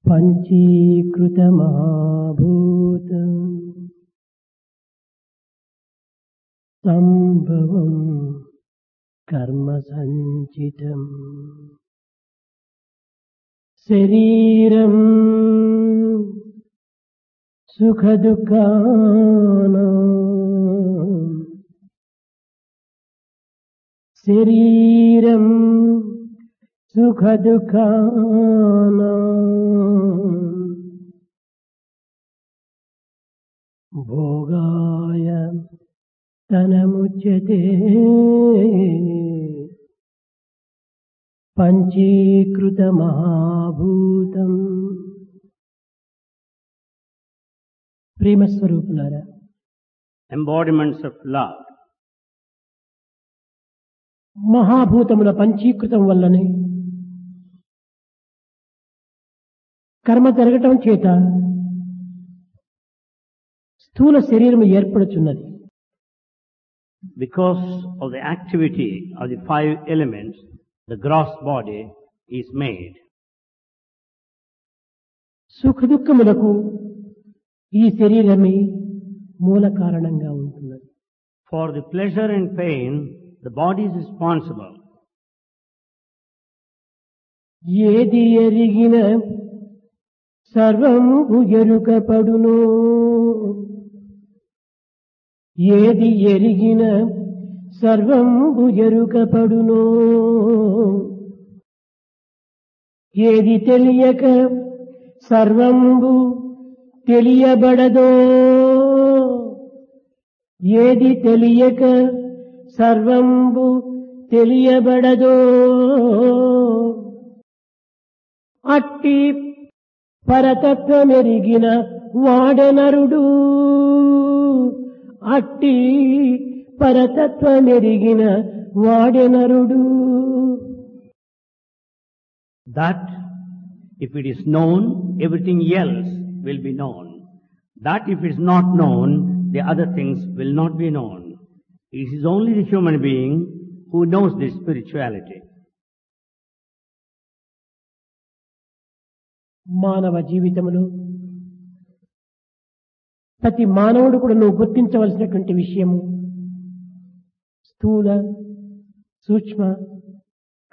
పంచీకృతమహాభూతం సంభవం కర్మ సంచితం శరీరం సుఖ దుఃఖానాం శరీరం సుఖ దుఃఖానాం భోగాయ తనముచ్యతే పంచీకృతమహాభూతం. ప్రేమస్వరూపులారా, embodiments of love. మహాభూతముల పంచీకృతం వల్లనే కర్మ జరగటం చేత స్థూల శరీరం ఏర్పడుచున్నది. Because of the activity of the five elements, the gross body is made. సుఖ దుఃఖములకు ఈ శరీరమే మూల కారణంగా ఉంటున్నది. For the pleasure and pain, the body is responsible. ఏది ఎరిగిన సర్వము ఎరుకపడును, ఏది ఎరిగిన సర్వము ఎరుకపడును, ఏది తెలియక సర్వంబు తెలియబడదో, ఏది తెలియక సర్వంబు తెలియబడదో అట్టి పరతత్వమెరిగిన వాడనరుడు, అట్టి పరతత్వమెరిగిన వాడనరుడు. That if it is known, everything else will be known. That if it is not known, the other things will not be known. It is only the human being who knows this spirituality. మానవ జీవితంలో ప్రతి మానవుడు కూడా నువ్వు గుర్తించవలసినటువంటి విషయము స్థూల సూక్ష్మ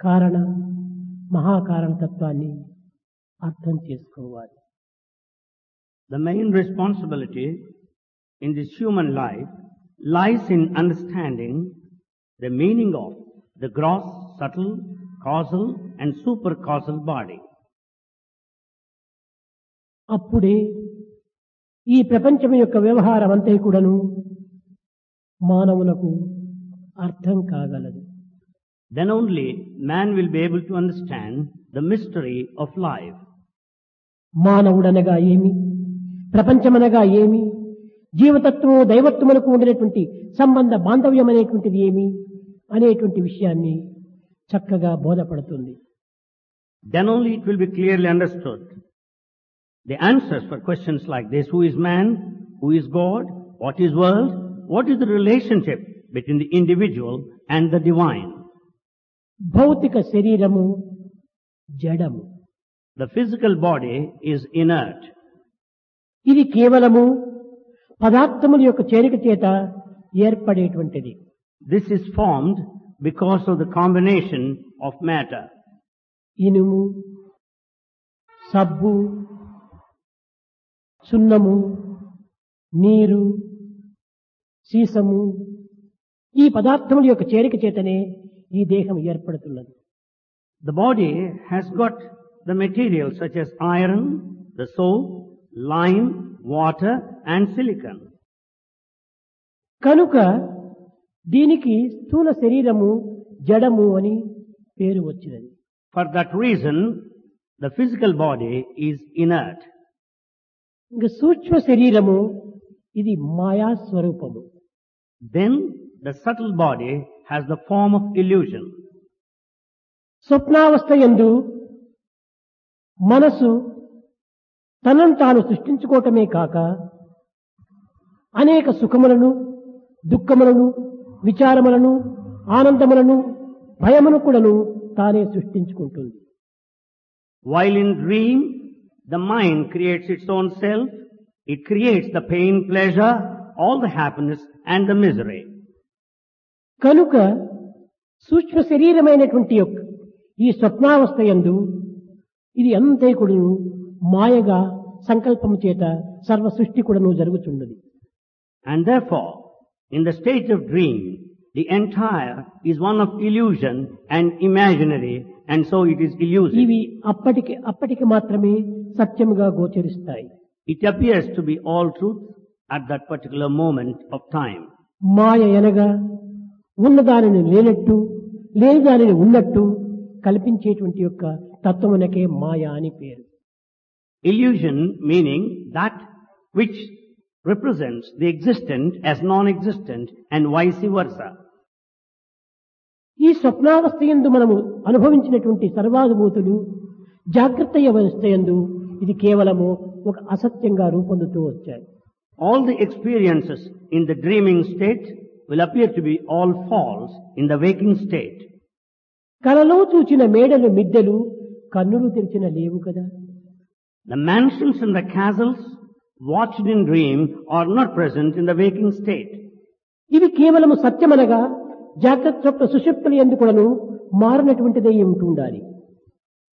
కారణ మహాకారణ తత్వాన్ని అర్థం చేసుకోవాలి. The main responsibility in this human life lies in understanding the meaning of the gross, subtle, causal and supercausal body. అప్పుడే ఈ ప్రపంచం యొక్క వ్యవహారం అంతా కూడాను మానవులకు అర్థం కాగలదు. Then only man will be able to understand the mystery of life. మానవుడనగా ఏమి, ప్రపంచమనగా ఏమి, జీవతత్వము దైవత్వములకు ఉండినటువంటి సంబంధ బాంధవ్యం అనేటువంటిది ఏమి అనేటువంటి విషయాన్ని చక్కగా బోధపడుతుంది. Then only it will be clearly understood the answers for questions like this: who is man, who is God, what is world, what is the relationship between the individual and the divine. భౌతిక శరీరము జడము, The physical body is inert. ఇది కేవలము పదార్థముల యొక్క చేరిక చేత ఏర్పడేటువంటిది. This is formed because of the combination of matter. ఇనుము, సబ్బు, సున్నము, నీరు, సీసము, ఈ పదార్థముల యొక్క చేరిక చేతనే ఈ దేహం ఏర్పడుతున్నది. The body has got the materials such as iron, the soap, lime, water and silicon. కనుక దీనికి స్థూల శరీరము జడము అని పేరు వచ్చినది. For that reason, the physical body is inert. ఇంక సూక్ష్మ శరీరము ఇది మాయా స్వరూపము. Then the subtle body has the form of illusion. స్వప్నావస్థ యందు మనసు తనను తాను సృష్టించుకోవటమే కాక అనేక సుఖములను, దుఃఖములను, విచారములను, ఆనందములను, భయమును కూడాను తానే సృష్టించుకుంటుంది. While in dream, The mind creates its own self. It creates the pain, pleasure, all the happiness and the misery. కనుక సూక్ష్మ శరీరమైనటువంటి యొక్క ఈ స్వప్నావస్థ యందు ఇది అంతే కూడాను మాయగా సంకల్పము చేత సర్వ సృష్టి కూడాను జరుగుతున్నది. And therefore, in the state of dream, the entire is one of illusion and imaginary, and so it is illusive. ఇవి అప్పటికి మాత్రమే సత్యముగా గోచరిస్తాయి. It appears to be all truth at that particular moment of time. మాయ అనగా ఉన్నదానిని లేనట్టు లేని దానిని ఉన్నట్టు కల్పించేటువంటి యొక్క తత్వమునకే మాయ అని పేరు. Illusion meaning that which represents the existent as non-existent and vice versa. ఈ స్వప్నావస్థ యందు మనము అనుభవించినటువంటి సర్వానుభూతులు జాగ్రత్త అవస్థ యందు ఇది కేవలము ఒక అసత్యంగా రూపొందుతూ వచ్చాయి. All the experiences in the dreaming state will appear to be all false in the waking state. కలలో చూచిన మేడలు మిద్దెలు కన్నులు తెరిచిన లేవు కదా. The mansions and the castles watched in dream are not present in the waking state. ఇవి కేవలము సత్యమనగా జాగ్రత్త స్వప్న సుషుప్తులు ఎందుకును మారినటువంటిదే ఉంటుండాలి.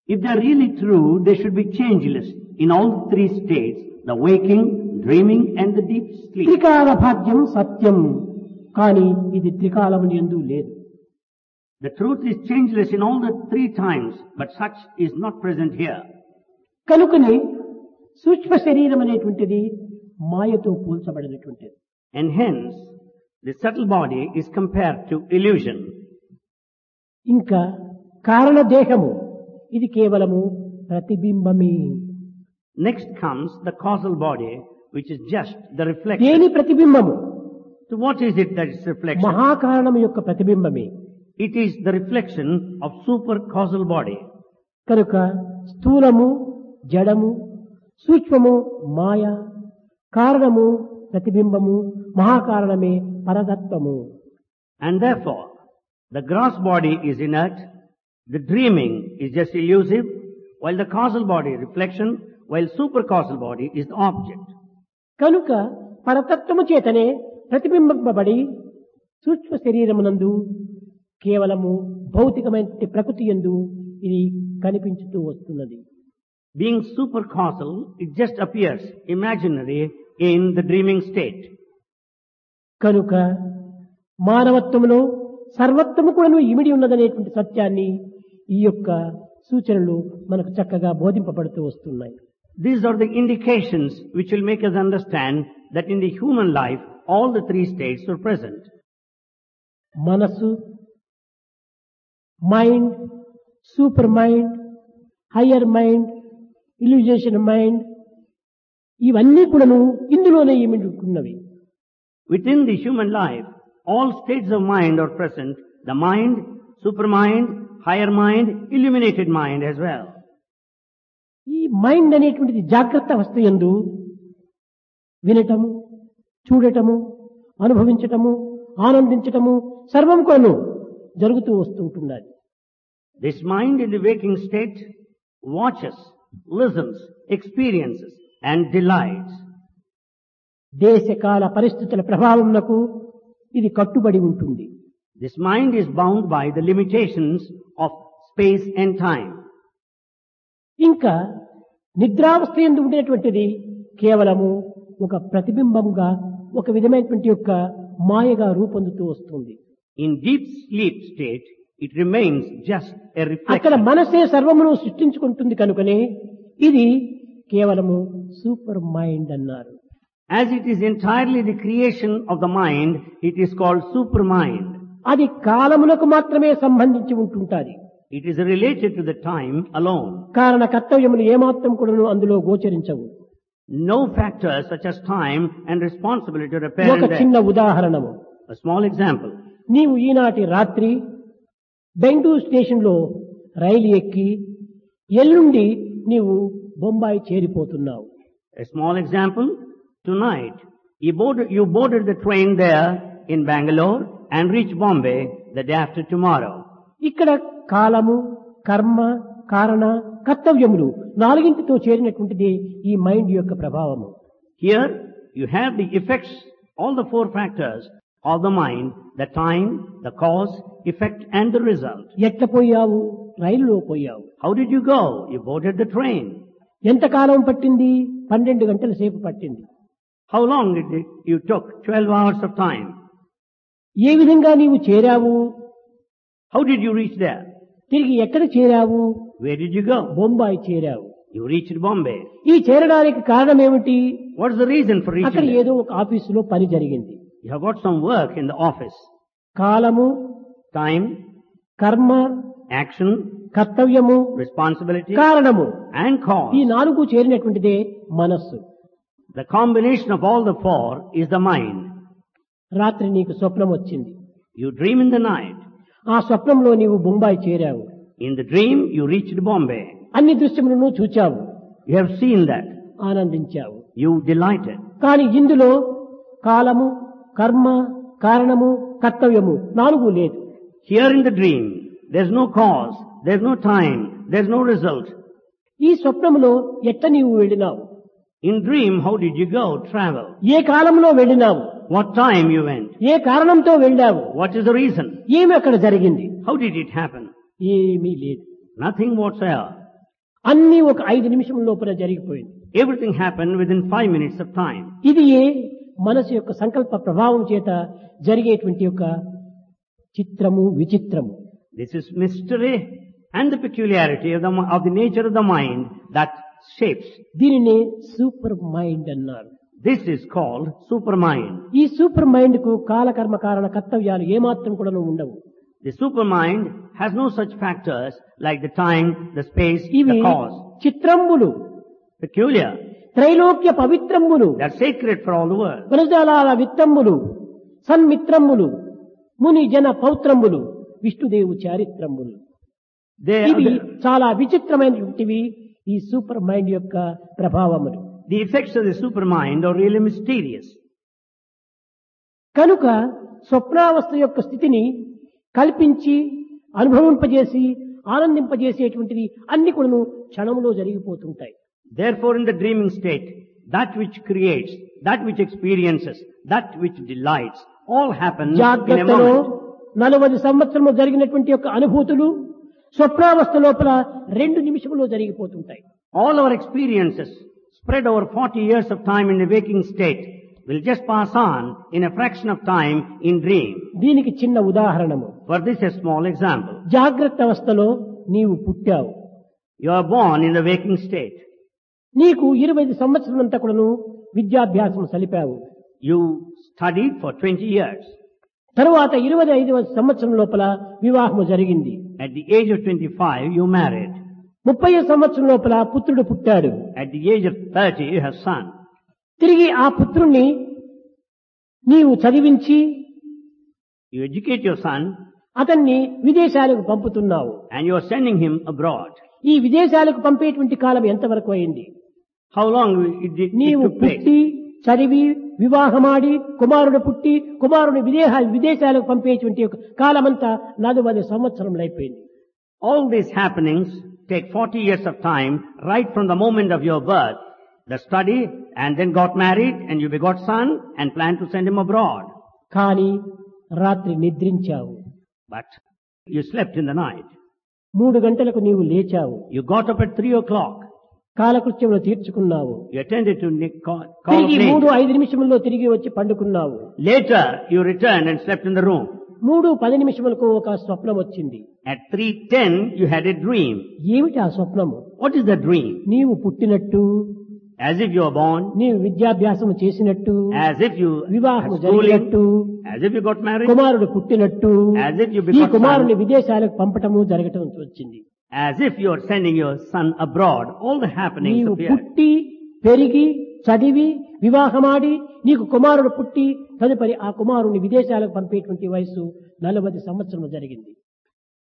If they are really true, they should be changeless in all three states, the waking, dreaming and the deep sleep. త్రికాల భాగ్యం సత్యం, కానీ ఇది త్రికాలము యందు లేదు. The truth is changeless in all the three times, but such is not present here. కనుకనే సూక్ష్మ శరీరం అనేటువంటిది మాయతో పోల్చబడినటువంటిది. And hence, the subtle body is compared to illusion. ఇంకా కారణ దేహము ఇది కేవలము ప్రతిబింబమే. Next comes the causal body, which is just the reflection. దేని ప్రతిబింబము? So what is it that is reflection? మహాకారణము యొక్క ప్రతిబింబమే. It is the reflection of super causal body. కనుక స్థూలము జడము సూక్ష్మము మాయ కారణము ప్రతిబింబము మహాకారణమే పరతత్వము. And therefore, the gross body is inert, the dreaming is just illusive, while the causal body reflection, while super causal body is the object. కనుక పరతత్వము చేతనే ప్రతిబింబింపబడి సూక్ష్మ శరీరమునందు కేవలము భౌతికమైన ప్రకృతి యందు ఇది కనిపించుతూ వస్తున్నది. Being super causal, it just appears imaginary in the dreaming state. కనుక మానవత్వములో సర్వత్వము కూడా ఇమిడి ఉన్నదనేటువంటి సత్యాన్ని ఈ యొక్క సూచనలు మనకు చక్కగా బోధింపబడుతూ వస్తున్నాయి. These are the indications which will make us understand that in the human life, all the three states are present. మనస్సు, mind, super mind, higher mind, illumination mind, ఇవన్నీ కూడాను ఇందులోనే ఇమిడుకున్నవి. Within the human life, all states of mind are present. The mind, supermind, higher mind, illuminated mind as well. ఈ mind అనేటువంటిది జాగ్రత్త అవస్థ యందు వినటము, చూడటము, అనుభవించటము, ఆనందించటము సర్వం కూడాను జరుగుతూ వస్తూ ఉంటున్నది. This mind in the waking state watches, listens, experiences and delights. దేశకాల పరిస్థితుల ప్రభావమునకు ఇది కట్టుబడి ఉంటుంది. This mind is bound by the limitations of space and time. ఇంకా నిద్రావస్థ యందు ఉండేటువంటిది కేవలము ఒక ప్రతిబింబంగా ఒక విధమైనటువంటి యొక్క మాయగా రూపొందుతూ వస్తుంది. In deep sleep state, it remains just a అక్కడ reflection. మనసే సర్వమును సృష్టించుకుంటుంది కనుకనే ఇది కేవలము సూపర్ మైండ్ అన్నారు. As it is entirely the creation of the mind, it is called supermind. అది కాలములకు మాత్రమే సంబంధించి ఉంటుంటాది. It is related to the time alone. కారణ కర్తవ్యములు ఏమాత్రం కూడా అందులో గోచరించవు. No factors such as time and responsibility are ఒక apparent there. చిన్న ఉదాహరణము. A small example. నీవు ఈనాటి రాత్రి బెంగళూరు స్టేషన్ లో రైలు ఎక్కి ఎల్లుండి నీవు Bombay చేరిపోతున్నావు. A small example. Tonight, you boarded the train there in Bangalore and reached Bombay the day after tomorrow. ఇక్కడ కాలము, కర్మ, కారణ, కర్తవ్యములు నాలుగింటితో చేరినటువంటిది ఈ మైండ్ యొక్క ప్రభావము. Here you have the effects, all the four factors of the mind, the time, the cause, effect and the result. ఎట్ల పోయావు? రైలులో పోయావు. How did you go? You boarded the train. ఎంతకాలం పట్టింది? 12 గంటల సేపు పట్టింది. How long did you took? 12 hours of time. ఏ విధంగా నీవు చేరావు? How did you reach there? తిరిగి ఎక్కడ చేరావు? Where did you go? Bombay చేరావు. You reached Bombay. ఈ చేరడానికి కారణం ఏమిటి? What is the reason for reaching అక్కడ there? ఏదో ఒక ఆఫీసులో పని జరిగింది. You have got some work in the office. కాలము, Time, కర్మ, action, కర్తవ్యము, responsibility కారణము, and cause. ఈ 4 చేరినటువంటిదే మనస్సు. The combination of all the four is the mind. రాత్రి నీకు స్వప్నం వచ్చింది. You dream in the night. ఆ స్వప్నంలో నీవు Bombay చేరావు. In the dream, you reached Bombay. అన్ని దృశ్యములను చూచావు, You have seen that. ఆనందించావు. You delighted. కానీ ఇందులో కాలము, కర్మ, కారణము, కర్తవ్యము 4 లేదు. Here in the dream, there's no cause, there's no time, there's no result. ఈ స్వప్నములో ఎట్ట నీవు వెళ్ళినావు? In dream, how did you go? Travel. ఏ కాలంలో వెళ్ళినావు? What time you went? ఏ కారణంతో వెళ్ళావు? What is the reason? ఏమి అక్కడ జరిగింది? How did it happen? ఏమీ లేదు. Nothing whatsoever. అన్నీ ఒక 5 నిమిషం లోపల జరిగిపోయింది. Everything happened within 5 minutes of time. ఇది మనసు యొక్క సంకల్ప ప్రభావం చేత జరిగేటువంటి యొక్క చిత్రము, విచిత్రము. This is mystery and the peculiarity of the nature of the mind that shapes. దీనిని సూపర్ మైండ్ అన్నారు. This is called supermind. ఈ సూపర్ మైండ్ కు కాలకర్మ కారణ కర్తవ్యాలు ఏమాత్రం కూడా ఉండవు. The supermind has no such factors like the time, the space, ఇవి the cause. చిత్రంబులు, Peculiar. Trailokya పవిత్రంబులు, They're sacred for all the world. వనజాలాల విత్తంబులు, సన్మిత్రంబులు, ముని జన పౌత్రంబులు, విష్ణుదేవు చారిత్రంబులు. They are ఇవి చాలా విచిత్రమైనటువంటివి ఈ సూపర్ మైండ్ యొక్క ప్రభావములు. the effects of the supermind are really mysterious. కనుక స్వప్నావస్థ యొక్క స్థితిని కల్పించి అనుభవింపజేసి ఆనందింపజేసేటువంటిది అన్ని కూడా క్షణంలో జరిగిపోతుంటాయి. Therefore, in the dreaming state, that which creates, that which experiences, that which delights, all happens in a జాగ్రత్తలో moment. 40 సంవత్సరము జరిగినటువంటి యొక్క అనుభూతులు స్వప్నావస్థ లోపల 2 నిమిషములో జరిగిపోతుంటాయి. All our experiences spread over 40 years of time in the waking state will just pass on in a fraction of time in dream. దీనికి చిన్న ఉదాహరణము. For this, a small example. జాగ్రత్త అవస్థలో నీవు పుట్టావు. You are born in the waking state. నీకు 25 సంవత్సరమంతా కూడాను విద్యాభ్యాసం సలిపావు. You studied for 20 years. తరువాత 25వ సంవత్సరం లోపల వివాహము జరిగింది. At the age of 25, you married. 30వ సంవత్సరం లోపల పుత్రుడు పుట్టాడు. At the age of 30, you have son. తిరిగి ఆ పుత్రుణ్ణి నీవు చదివించి You educate your son అతన్ని విదేశాలకు పంపుతున్నావు. and you are sending him abroad. ఈ విదేశాలకు పంపేటువంటి కాలం ఎంతవరకు అయింది? How long it నీవు took place? పుట్టి చదివి వివాహమాడి కుమారుడు పుట్టి కుమారుని విదేశాలకు పంపేటువంటి కాలమంతా 40 సంవత్సరములు అయిపోయింది. All these happenings take 40 years of time right from the moment of your birth. The study and then got married and you begot son and planned to send him abroad. కానీ రాత్రి నిద్రించావు. But you slept in the night. 3 గంటలకు నీవు లేచావు. You got up at 3 o'clock. కాలకృత్యములు తీర్చుకున్నావు. You attended to call తిరిగి of 3-5 నిమిషముల్లో తిరిగి వచ్చి పండుకున్నావు. Later you returned and slept in the room. 3-10 నిమిషములకు ఒక స్వప్నం వచ్చింది. At 3:10 you had a dream. ఏమిటి ఆ స్వప్నము? What is the dream? నీవు పుట్టినట్టు, As if you were born, నీవు విద్యాభ్యాసం చేసినట్టు, as if you వివాహం had schooling, జరిగినట్టు, as if you got married, కుమారుడు పుట్టినట్టు, as if you ఈ begot కుమారుని son, విదేశాలకు పంపటము జరగటం వచ్చింది. as if you are sending your son abroad. All the happenings నీవు appear. పుట్టి పెరిగి చదివి వివాహమాడి నీకు కుమారుడు పుట్టి తదుపరి ఆ కుమారుని విదేశాలకు పంపేటువంటి వయసు 40 సంవత్సరములు జరిగింది.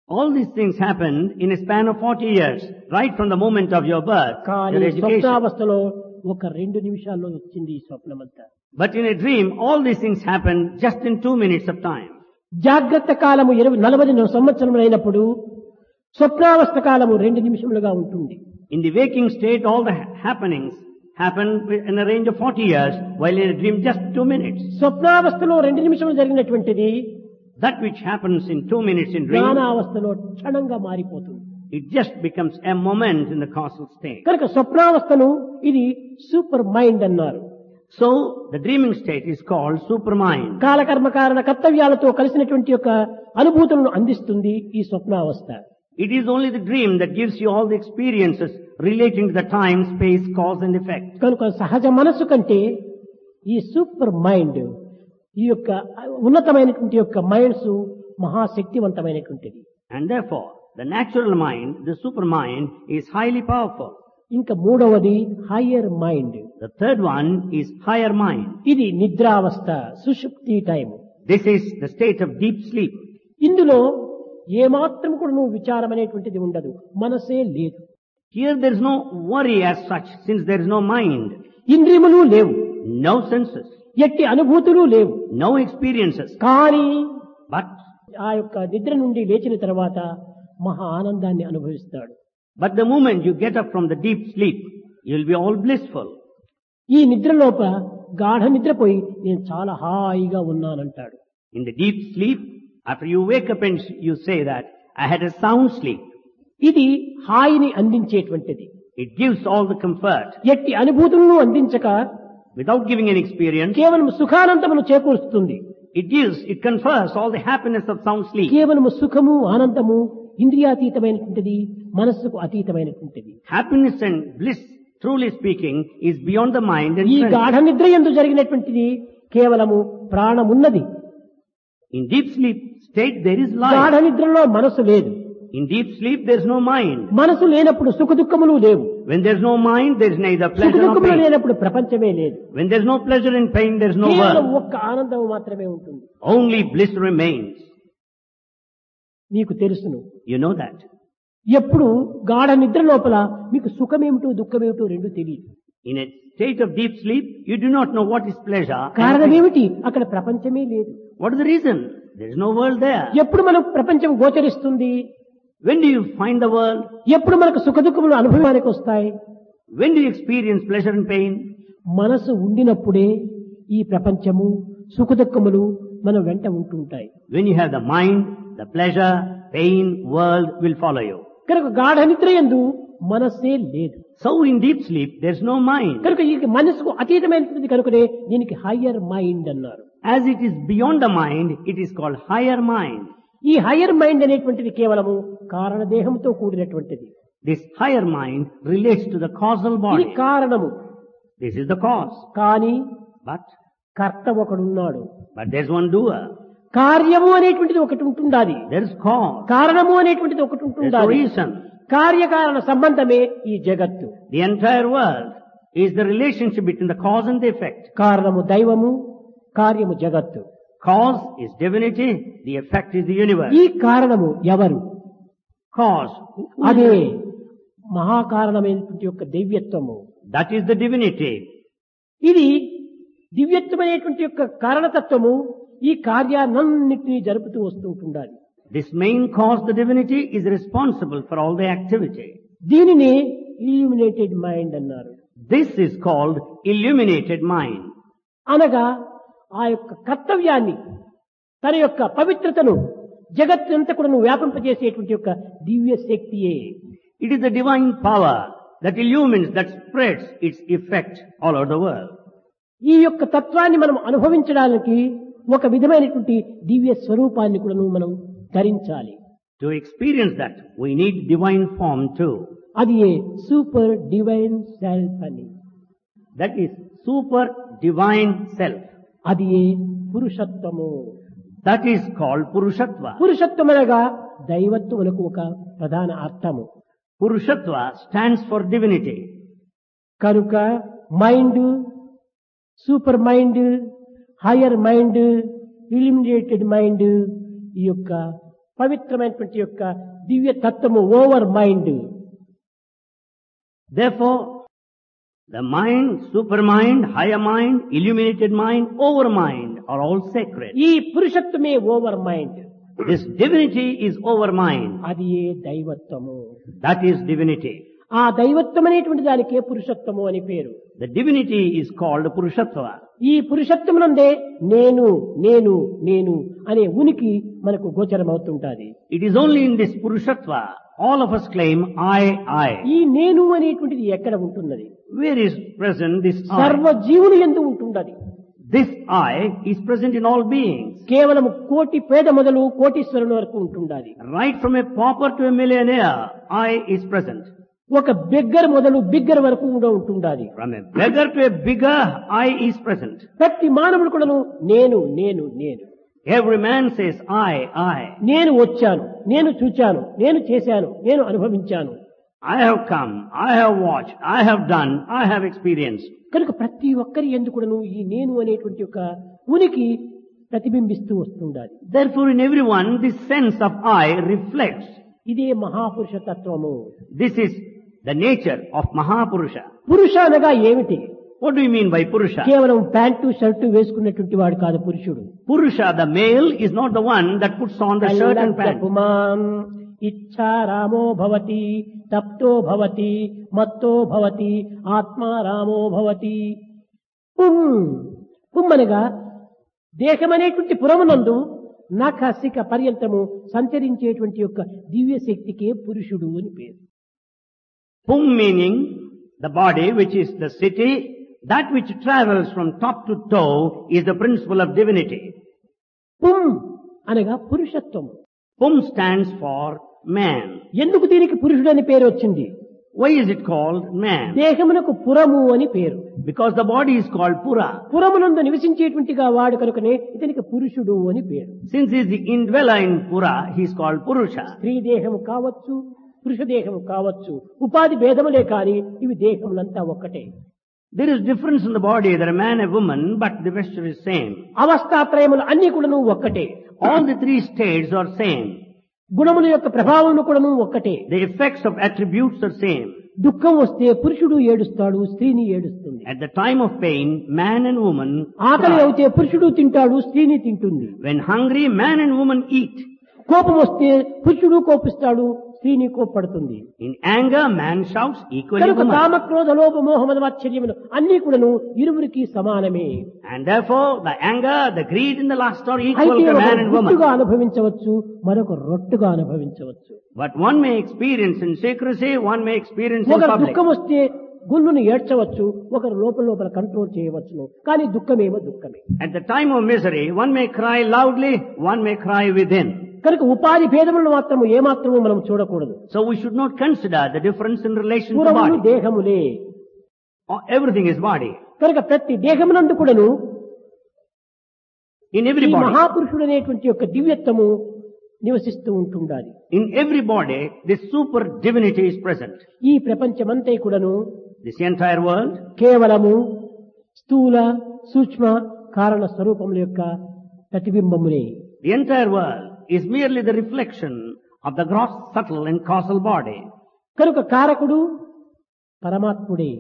All these things happened in a span of 40 years, right from the moment of your birth, కానీ your education. స్వప్నావస్థలో ఒక 2 నిమిషాల్లో వచ్చింది ఈ స్వప్నమంతా. But in a dream, all these things happen just in 2 minutes of time. జాగ్రత్త కాలము 40 సంవత్సరములు అయినప్పుడు స్వప్నావస్థ కాలము 2 నిమిషములుగా ఉంటుంది. In the waking state, all the happenings happen in a range of 40 years, while in a dream just 2 minutes. స్వప్నావస్థలో 2 నిమిషములు జరిగినటువంటిది That which happens in 2 minutes in dream, జ్ఞానావస్థలో క్షణంగా మారిపోతుంది. it just becomes a moment in the causal state. కనుక స్వప్నావస్థను ఇది super mind అన్నారు. So, the dreaming state is called supermind. కాలకర్మ కారణ కర్తవ్యాలతో కలిసినటువంటి యొక్క అనుభూతులను అందిస్తుంది ఈ స్వప్నావస్థ. It is only the dream that gives you all the experiences relating to the time, space, cause and effect. కనుక సహజ మనస్సు కంటే ఈ సూపర్ మైండ్, ఈ యొక్క ఉన్నతమైనటువంటి యొక్క minds మహాశక్తివంతమైనటువంటిది. And therefore, the natural mind, the supermind, is highly powerful. ఇంకా మూడవది higher mind. The third one is higher mind. ఇది నిద్రావస్థ, సుషుప్తి time. This is the state of deep sleep. ఇందులో ఏమాత్రం కూడా నువ్వు విచారం అనేటువంటిది ఉండదు, మనసే లేదు. Here there is no worry as such, since there is no mind, ఇంద్రియములు లేవు, no senses, ఎట్టి అనుభూతులు లేవు. no experiences. కానీ But ఆ యొక్క నిద్ర నుండి లేచిన తర్వాత మహా ఆనందాన్ని అనుభవిస్తాడు. the moment you get up from the deep sleep, you will be all blissful. ఈ నిద్రలోప గాఢ నిద్రపోయి నేను చాలా హాయిగా ఉన్నానంటాడు. In the deep sleep, after you wake up and you say that, I had a sound sleep. ఇది హాయిని అందించేటువంటిది. It gives all the comfort. ఎట్టి అనుభూతులను అందించక Without giving an experience, కేవలం సుఖానందమును చేకూరుస్తుంది. it confers all the happiness of sound sleep. కేవలము సుఖము ఆనందము ఇంద్రియాతీతమైనటువంటిది, మనస్సుకు అతీతమైనటువంటిది. Happiness and bliss, truly speaking, is beyond the mind and ఈ sense. గాఢ నిద్ర యందు జరిగినటువంటిది కేవలము ప్రాణమున్నది. In deep sleep state there is గాఢ life. నిద్రలో మనసు లేదు. In deep sleep there is no mind. మనసు లేనప్పుడు సుఖ దుఃఖములు లేవు. When there is no mind, there is neither సుఖ pleasure nor దుఃఖములు pain. లేనప్పుడు ప్రపంచమే లేదు. When there is no pleasure and pain, there is no కేవలం world. ఒక్క ఆనందం మాత్రమే ఉంటుంది. Only bliss remains. నీకు తెలుసును, You know that. ఎప్పుడు గాఢ నిద్ర లోపల మీకు సుఖమేమిటో దుఃఖమేమిటో రెండు తెలియదు. In a state of deep sleep, you do not know what is pleasure. and కారణం pain. ఏమిటి? అక్కడ ప్రపంచమే లేదు. What is the reason? There is no world there. ఎప్పుడు మనకు ప్రపంచం గోచరిస్తుంది? When do you find the world? ఎప్పుడు మనకు సుఖ దుఃఖములు అనుభవానికి వస్తాయి? When do you experience pleasure and pain? మనసు ఉండినప్పుడే ఈ ప్రపంచము సుఖ దుఃఖములు మన వెంట ఉంటుంటాయి. When you have the mind, the pleasure, pain, world will follow you. కనుక గాఢ నిద్ర యందు మనస్సే లేదు. So in deep sleep, there is no mind. కనుక ఈ మనసుకు అతీతమైనటువంటి కనుకనే దీనికి హయ్యర్ మైండ్ అన్నారు. As it is beyond the mind, it is called higher mind. ఈ హయ్యర్ మైండ్ అనేటువంటిది కేవలము కారణదేహంతో కూడినటువంటిది. This higher mind relates to the causal ఇది body. కారణము. This is the cause. కానీ But కర్త ఒకడున్నాడు. there's one doer. కార్యము అనేటువంటిది ఒకటి ఉంటుండాలి. There is cause. కారణము అనేటువంటిది ఒకటి There's a ఉంటుండాలి. reason. కార్యకారణ సంబంధమే ఈ జగత్తు. The entire world is the relationship between the cause and the effect. కారణము దైవము, కార్యము జగత్తు. Cause is divinity, the effect is the universe. ఈ కారణము ఎవరు? Cause, అదే మహాకారణమైనటువంటి యొక్క దివ్యత్వము. that is the divinity. ఇది దివ్యత్వమైనటువంటి యొక్క కారణతత్వము ఈ కార్యాలన్నింటినీ జరుపుతూ వస్తూ ఉంటుండాలి. This main cause, the divinity, is responsible for all the activity. దీనిని ఇల్యూమినేటెడ్ మైండ్ అన్నారు. This is called illuminated mind. అనగా ఆ యొక్క కర్తవ్యాన్ని, తన యొక్క పవిత్రతను జగత్తంతా కూడా వ్యాపింపజేసేటువంటి యొక్క దివ్య శక్తియే. It is the divine power that illumines, that spreads its effect all over the world. ఈ యొక్క తత్వాన్ని మనం అనుభవించడానికి ఒక విధమైనటువంటి దివ్య స్వరూపాన్ని కూడా మనం ధరించాలి. To experience that, we need divine form too. అది సూపర్ డివైన్ సెల్ఫ్ అని. That is super divine self. అది పురుషత్వము. That is called Purushatva. పురుషత్వం అనగా దైవత్వమునకు ఒక ప్రధాన అర్థము. Purushatva stands for divinity. కనుక mind, super mind, higher mind, illuminated mind, ఈ యొక్క పవిత్రమైనటువంటి యొక్క దివ్య తత్వము over mind. Therefore, the mind, supermind, higher mind, illuminated mind, overmind are all sacred. ఈ పురుషత్వమే over mind. This divinity is overmind. అది దైవత్వము. That is divinity. ఆ దైవత్వం అనేటువంటి దానికే పురుషత్వము అని పేరు. The divinity is called Purushattva. ఈ పురుషత్వమునందే నేను నేను నేను అనే ఉనికి మనకు గోచరమవుతుంటాది. It is only in this Purushattva all of us claim I. ఈ నేను అనేటువంటిది ఎక్కడ ఉంటున్నది? Where is present this సర్వ I? జీవులు యందు ఉంటున్నది. This I is present in all beings. కేవలం కోటి పేద మొదలు కోటీశ్వరుని వరకు ఉంటుండాలి. Right from a pauper to a millionaire, I is present. ఒక బిగ్గర్ మొదలు బిగ్గర్ వరకు కూడా ఉంటుండాలి. From a beggar to a bigger, I is present. ప్రతి మానవుడు కూడాను నేను నేను నేను Every man says I. నేను వచ్చాను, నేను చూచాను, నేను చేశాను, నేను అనుభవించాను. I have come, I have watched, I have done, I have experienced. కనుక ప్రతి ఒక్కరి యందు కూడాను ఈ నేను అనేటువంటి ఒక ఉనికి ప్రతిబింబిస్తూ వస్తుండాలి. Therefore in everyone this sense of I reflects. ఇదే మహాపురుష తత్వము. This is the nature of Mahapurusha. పురుష అనగా ఏమిటి? What do you mean by Purusha? కేవలం ప్యాంటు షర్టు వేసుకున్నటువంటి వాడు కాదు పురుషుడు. Purusha, the male, is not the one that puts on the shirt and pants. పుమాన్ ఇచ్ఛా రామో భవతి తప్తో భవతి మత్తో భవతి ఆత్మా రామో భవతి. పుమ్మనగా దేహమనేటువంటి పురమునందు నఖసిక పర్యంతము సంచరించేటువంటి యొక్క దివ్య శక్తికే పురుషుడు అని పేరు. Pum meaning the body, which is the city, that which travels from top to toe is the principle of divinity. పుం అనగా పురుషత్వము. Pum stands for man. ఎందుకు దీనికి పురుషుడు అని పేరు వచ్చింది? Why is it called man? దేహమునకు పురము అని పేరు. Because the body is called Pura. పురమునందు నివసించేటువంటిగా వాడు కనుకనే ఇతనికి పురుషుడు అని పేరు. Since he is the indweller in Pura, he is called Purusha. స్త్రీ దేహము కావచ్చు, పురుష దేహము కావచ్చు, ఉపాధి భేదములే కాని ఇవి దేహములంతా ఒక్కటే. There is difference in the body, there are man and woman, but the vesture is same. అవస్థాత్రయములు అన్ని కూడాను ఒక్కటే. All the three states are same. గుణముల యొక్క ప్రభావములు కూడాను ఒక్కటే. The effects of attributes are same. దుఃఖం వస్తే పురుషుడు ఏడుస్తాడు, స్త్రీని ఏడుస్తుంది. At the time of pain, man and woman ఆకలి cry. అయితే పురుషుడు తింటాడు, స్త్రీని తింటుంది. When hungry, man and woman eat. కోపం వస్తే పురుషుడు కోపిస్తాడు, స్త్రీని కోప్పడుతుంది. In anger, man shouts, equally కనుక woman. కామ క్రోధ లోభ మోహమద వాత్సల్యములు అన్ని కూడాను ఇరువురికి సమానమే. And therefore, the anger, the greed and the lust are equal అయితే to ఒక man and గుట్టుగా woman. అనుభవించవచ్చు, మరొక రొట్టుగా అనుభవించవచ్చు. But one may experience in secrecy, one may experience in ఒకరు public. దుఃఖం వస్తే గుళ్ళును ఏడ్చవచ్చు, ఒకరు లోపల కంట్రోల్ చేయవచ్చును. కానీ దుఃఖమేమో దుఃఖమే. At the time of misery, one may cry loudly, one may cry within. కనుక ఉపాధి భేదములను మాత్రము ఏమాత్రము మనం చూడకూడదు. So we should not consider the difference in relation to పురములు body. దేహములే. Everything is body. కనుక ప్రతి దేహమునందు కూడాను In ఈ every body. మహాపురుషుడు అనేటువంటి యొక్క దివ్యత్వము నివసిస్తూ ఉంటుండాలి. In every body, this super divinity is present. ఈ ప్రపంచమంతా కూడాను This entire world, కేవలము స్థూల సూక్ష్మ కారణ స్వరూపముల యొక్క ప్రతిబింబములే. the entire world is merely the reflection of the gross, subtle and causal body. కనుక కారకుడు పరమాత్ముడే.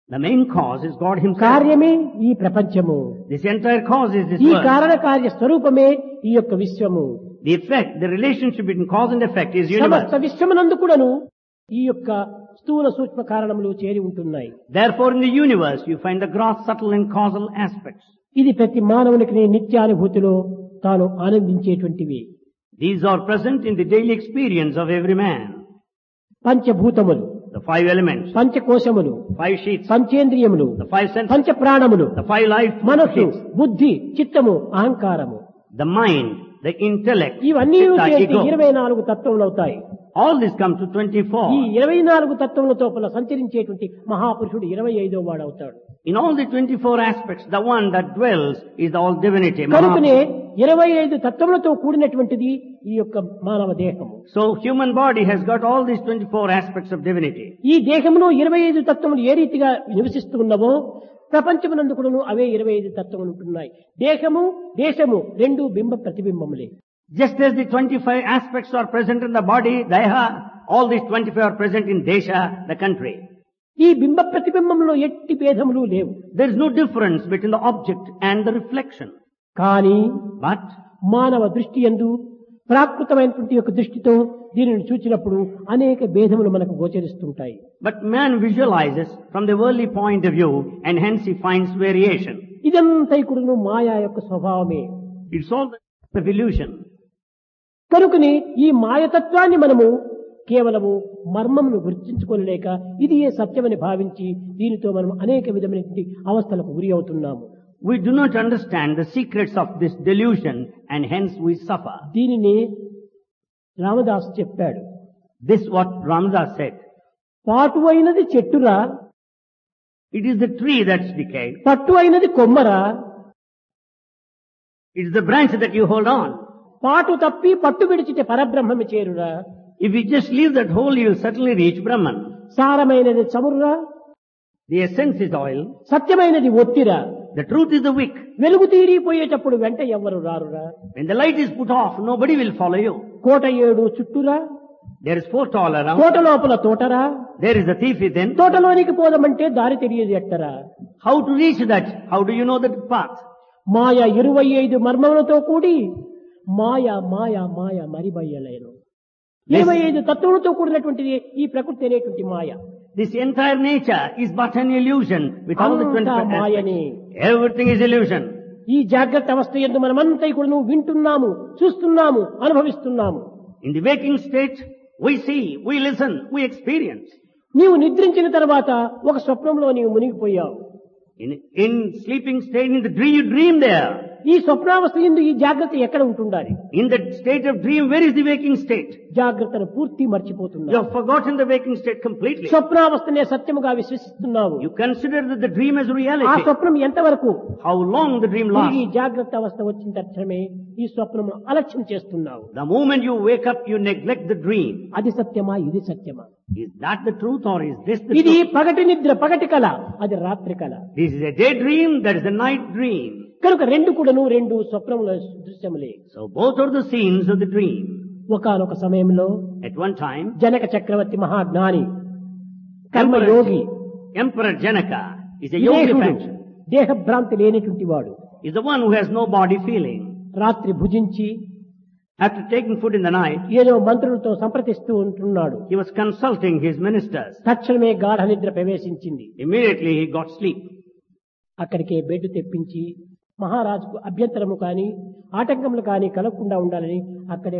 The main cause is God himself. కార్యమే ఈ ప్రపంచము. This entire cause is this ఈ world. కారణ కార్య స్వరూపమే ఈ యొక్క విశ్వము. The effect, the relationship between cause and effect is universe. సమస్త విశ్వమునందు కూడాను ఈ యొక్క స్థూల సూక్ష్మ కారణములు చేరి ఉంటున్నాయి. Therefore in the universe you find the gross, subtle and causal aspects. ఇది ప్రతి మానవునికి నిత్యానుభూతిలో తాను ఆనందించేటువంటివి. These are present in the daily experience of every man. పంచభూతములు, The five elements, పంచకోశములు, five sheets, పంచేంద్రియములు, the five senses, పంచ ప్రాణములు, the five life మనసు, sheets, బుద్ధి, చిత్తము, అహంకారము, the mind, the intellect, ఇవన్నీ chitta, చేసి ego. 24 తత్వములు అవుతాయి. All this comes to ఈ 24. 24 తత్వముల తోపల సంచరించేటువంటి మహాపురుషుడు 25వ వాడు అవుతాడు. In all the 24 aspects, the one that dwells is all divinity. కనుకనే Mahaprabhu. 25 తత్వములతో కూడినటువంటిది ఈ యొక్క మానవ దేహము. So human body has got all these 24 aspects of divinity. ఈ దేహములో 25 తత్వములు ఏ రీతిగా నివసిస్తూ ఉన్నవో ప్రపంచమునందు కూడాను అవే 25 తత్వములు ఉంటున్నాయి. దేహము దేశము రెండు బింబ ప్రతిబింబములే. Just as the 25 aspects are present in the body, Deha, all these 25 are present in Desha, the country. ఈ బింబ ప్రతిబింబంలో ఎట్టి భేదములు లేవు. There is no difference between the object and the reflection. కానీ But మానవ దృష్టి యందు తాను అనుభవించేటువంటి యొక్క 25 తత్వములు 25 రూపములే. 25 మానవ ప్రాకృతమైనటువంటి యొక్క దృష్టితో దీనిని చూచినప్పుడు అనేక భేదములు మనకు గోచరిస్తుంటాయి. But man visualizes from the worldly point of view and hence he finds variation. ఇదంతా కూడాను మాయా యొక్క స్వభావమే. It's all the illusion. కనుకని ఈ మాయతత్వాన్ని మనము కేవలము మర్మమును గుర్తించుకోలేక ఇది ఏ సత్యమని భావించి దీనితో మనం అనేక విధమైనటువంటి అవస్థలకు గురి అవుతున్నాము. We do not understand the secrets of this delusion and hence we suffer. దీనిని రామదాస్ చెప్పాడు. This what Ramdas said. పాటు అయినది చెట్టురా, It is the tree that's decayed. పట్టు అయినది కొమ్మరా. It is the branch that you hold on. పాటు తప్పి పట్టు విడిచితే పరబ్రహ్మమి చేరురా. If you just leave that hole, you will certainly reach Brahman. సారమైనది చమురురా, The essence is oil. సత్యమైనది ఒత్తిరా. The truth is the wick. వెలుగు తీరిపోయేటప్పుడు వెంట ఎవ్వరు రారురా. When the light is put off, nobody will follow you. కోట ఏడు చుట్టురా, There is fort all around. కోట లోపల తోటరా. There is a thief within. తోటలోనికి పోదామంటే దారి తెలియదు ఎట్టరా. How to reach that? How do you know the path? మాయ 25 మర్మములతో కూడి మాయ మాయ మాయ మరిబయ్యలేను. 25 తత్వములతో కూడినటువంటిది ఈ ప్రకృతి అనేటువంటి మాయ. This entire nature is but an illusion with all the 25 Mayani. aspects. Everything is illusion. ఈ జాగ్రత్త అవస్థ యందు మనమంతా కూడా వింటున్నాము, చూస్తున్నాము, అనుభవిస్తున్నాము. In the waking state, we see, we listen, we experience. నీవు నిద్రించిన తర్వాత ఒక స్వప్నంలో నీవు మునిగిపోయావు. In sleeping state, in the dream, you dream there. ఈ స్వప్నావస్థ యందు ఈ జాగ్రత్త ఎక్కడ ఉంటుండాలి? In that state of dream, where is the waking state? జాగ్రత్తను పూర్తి You మర్చిపోతున్నావు. have forgotten the waking state completely. స్వప్నావస్థనే సత్యముగా విశ్వసిస్తున్నావు. You consider that the dream as ఆ reality. స్వప్నం ఎంతవరకు? How long the dream తిరిగి lasts. జాగ్రత్త అవస్థ వచ్చిన తక్షణమే ఈ స్వప్నము అలక్ష్యం చేస్తున్నావు. The moment you wake up, you neglect the dream. అది సత్యమా, ఇది సత్యమా? Is that the truth or is this the ఇది truth? పగటి నిద్ర, పగటి కళ, అది రాత్రి కళ. This is a daydream, that is a night dream. కనుక రెండు కూడాను రెండు స్వప్నముల దృశ్యములే. So both are the scenes of the dream. ఒకానొక సమయంలో At one time, జనక చక్రవర్తి మహాజ్ఞాని, కర్మయోగి, Emperor Janaka is a yogi విదేహుడు, faction. దేహభ్రాంతి లేనటువంటి వాడు, Is the one who has no body feeling. రాత్రి భుజించి After taking food in the night, ఏదో మంత్రులతో సంప్రదిస్తూ ఉంటున్నాడు. he was consulting his ministers. తక్షణమే గాఢ నిద్ర ప్రవేశించింది. Immediately he got sleep. అక్కడికే బెడ్ తెప్పించి మహారాజుకు అభ్యంతరము కాని ఆటంకములు కాని కలగకుండా ఉండాలని అక్కడే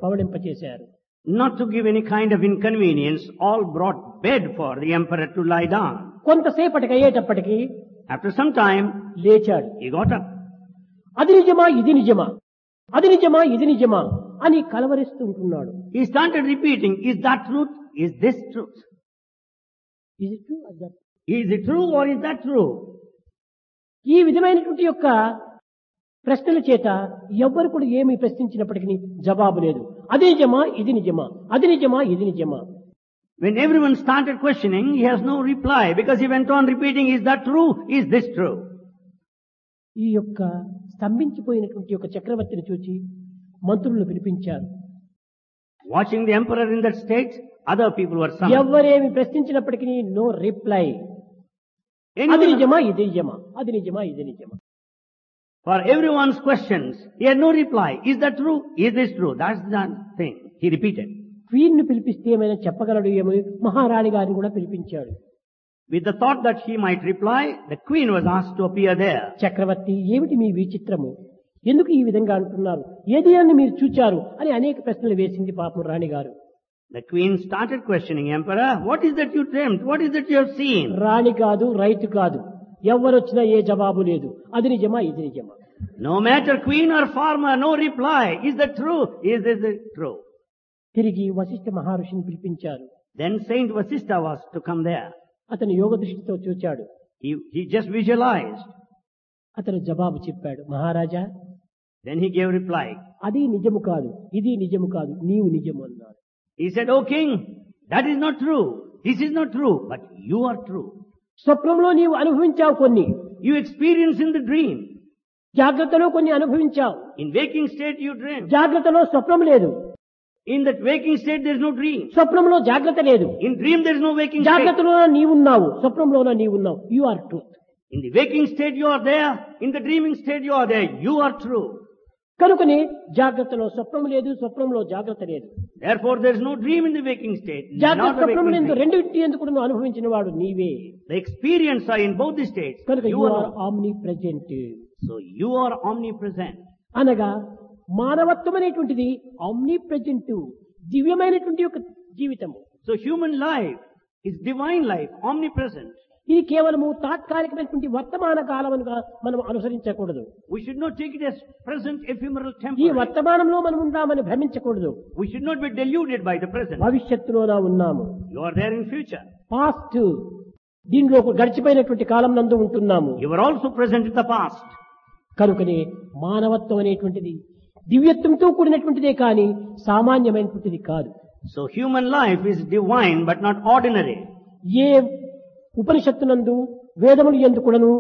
పవళింపచేశారు. Not to give any kind of inconvenience, all brought bed for the emperor to lie down. కొంతసేపటికి అయ్యేటప్పటికి After some time, లేచాడు. he got up. అది నిజమా, ఇది నిజమా, అది నిజమా, ఇది నిజమా అని కలవరిస్తూ ఉంటున్నాడు. He started repeating, is that truth? Is this truth? Is it true? Is it true or is that true? ఈ విధమైనటువంటి యొక్క ప్రశ్నల చేత ఎవ్వరు కూడా ఏమి ప్రశ్నించినప్పటికీ జవాబు లేదు. అది నిజమా, ఇది నిజమా, అది నిజమా, ఇది నిజమా. When everyone started questioning, he has no reply because he went on repeating, is that true? Is this true? ఈ యొక్క స్తంభించిపోయినటువంటి యొక్క చక్రవర్తిని చూచి మంత్రులను పిలిపించారు. Watching the emperor in that state, other people were summoned. ఎవరేమి ప్రశ్నించినప్పటికీ నో రిప్లై. అది Anyone, నిజమా, ఇది నిజమా, అది నిజమా, ఇది నిజమా. for everyone's questions, he had no reply. Is that true? Is this true? That's the thing. He repeated. Queen ను పిలిపిస్తే ఏమైనా చెప్పగలడు ఏమో మహారాణి గారిని కూడా పిలిపించాడు. With the thought that he might reply, the queen was asked to appear there. చక్రవర్తి, ఏమిటి మీ విచిత్రము, ఎందుకు ఈ విధంగా అంటున్నారు, ఏది అని మీరు చూచారు అని అనేక ప్రశ్నలు వేసింది పాపం రాణి గారు. The queen started questioning emperor, what is that you dreamt? What is that you have seen? రాణి కాదు, రైతు కాదు, ఎవరొచ్చినా ఏ జవాబు లేదు. అది నిజమా, ఇది నిజమా. No matter queen or farmer, no reply. Is that true? Is this true? తిరిగి వశిష్ఠ మహర్షిని పిలిపించారు. Then Saint Vasistha was to come there. అతను యోగ దృష్టితో చూచాడు. He just visualized. అతను జవాబు చెప్పాడు, మహారాజా, Then he gave reply. అది నిజము కాదు, ఇది నిజము కాదు, నీవు నిజము అన్నాడు. He said, O king, that is not true. This is not true, but you are true. స్వప్నంలో నీవు అనుభవించావు కొన్ని, You experience in the dream. జాగ్రత్తలో కొన్ని అనుభవించావు. In waking state you dream. జాగ్రత్తలో స్వప్నం లేదు, In that waking state there is no dream. స్వప్నంలో జాగ్రత్త లేదు. In dream there is no waking state. జాగ్రత్తలోనే నీవున్నావు, స్వప్నంలోనే నీవున్నావు. You are truth. In the waking state you are there. In the dreaming state you are there. You are true. కనుకనే జాగ్రత్తలో స్వప్నం లేదు, స్వప్నంలో జాగ్రత్త లేదు. Therefore, there is no dream in the waking state. జాగ్రత్త Not the స్వప్నం waking ఎందు state. రెండింటి ఎందుకు నువ్వు అనుభవించిన వాడు నీవే. The experience are in both the states. కనుక You యు ఆర్ alone. ఆమ్ని present. So you are omnipresent. అనగా మానవత్వం అనేటువంటిది ఆమ్ని ప్రెజెంట్, దివ్యమైనటువంటి యొక్క జీవితము. So human life is divine life, omnipresent. ఇది కేవలము తాత్కాలికమైనటువంటి వర్తమాన కాలముగా మనం అనుసరించకూడదు. We should not take it as present, ephemeral, ఈ temporary. వర్తమానంలో మనం ఉందామని భ్రమించకూడదు. We should not be deluded by the present. భవిష్యత్తులోనా ఉన్నాము, You are there in future. Past దీనిలో గడిచిపోయినటువంటి కాలం నందు ఉంటున్నాము. You are also present in the past. కనుకనే మానవత్వం అనేటువంటిది దివ్యత్వంతో కూడినటువంటిదే కానీ సామాన్యమైనటువంటిది కాదు. So human life is divine but not ordinary. ఏ ఉపనిషత్తునందు వేదములు యందు కూడాను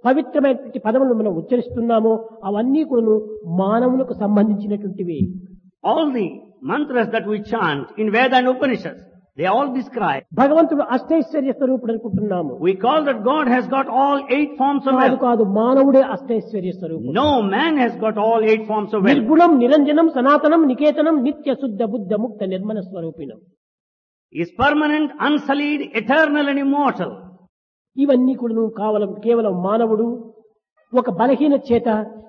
పవిత్రమైనటువంటి పదములను మనం ఉచ్చరిస్తున్నామో అవన్నీ కూడాను మానవులకు సంబంధించినటువంటివి. All the mantras that we chant in Veda and Upanishads, they all describe. భగవంతుడు అష్టైశ్వర్య స్వరూపుడు అనుకుంటున్నాము. We call that God has got all 8 forms of కాదు wealth. కాదు, మానవుడే అష్టైశ్వర్య స్వరూపుడు. No, man has got all 8 forms of wealth. నిర్గుణం, నిరంజనం, సనాతనం, నికేతనం, నిత్య శుద్ధ బుద్ధ ముక్త Nirmala స్వరూపిణం. He is permanent, unsullied, eternal and immortal. ఇవన్నీ కూడా కేవలం మానవుడు ఒక బలహీన చేత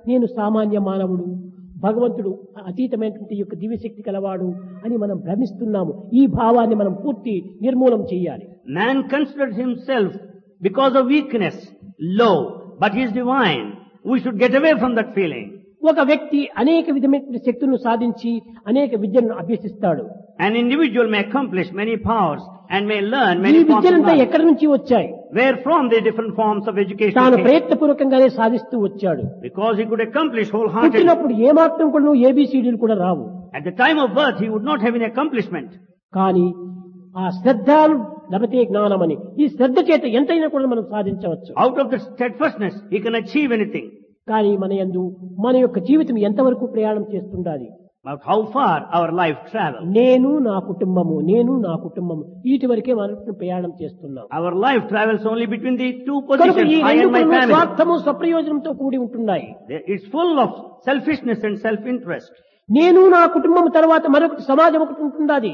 నేను సామాన్య మానవుడు, భగవంతుడు అతీతమైనటువంటి యొక్క దివ్యశక్తి కలవాడు అని మనం భ్రమిస్తున్నాము. ఈ భావాన్ని మనం పూర్తి నిర్మూలం చేయాలి. Man considers himself because of weakness low, but he is divine. We should get away from that feeling. ఒక వ్యక్తి అనేక విధమైన శక్తులను సాధించి అనేక విద్యలను అభ్యసిస్తాడు. An individual may accomplish many powers and may learn ఈ many forms of విద్యలంతా knowledge. ఎక్కడి నుంచి వచ్చాయి? Where from the different forms of education తాను came? ప్రయత్నపూర్వకంగానే సాధిస్తూ వచ్చాడు. Because he could accomplish wholeheartedly. పుట్టినప్పుడు ఏమాత్రం కూడా ఏబిసిడీలు కూడా రావు. At the time of birth, he would not have any accomplishment. కానీ ఆ శ్రద్ధను లభతే జ్ఞానమని ఈ శ్రద్ధ చేత ఎంతైనా కూడా మనం సాధించవచ్చు. Out of the steadfastness, he can achieve anything. కానీ మన యొక్క జీవితం ఎంతవరకు ప్రయాణం చేస్తుండాలి? But how far our life travels? నేను నా కుటుంబము, నేను నా కుటుంబము, వీటి వరకే మనం ప్రయాణం చేస్తున్నాం. Our life travels only between the two కనుక positions, ఈ I రెండు and my కూడా family. స్వార్థము స్వప్రయోజనంతో కూడి ఉంటున్నాయి. It's full of selfishness and self-interest. నేను నా కుటుంబం తర్వాత మరొకటి సమాజం ఒకటి ఉంటున్నది.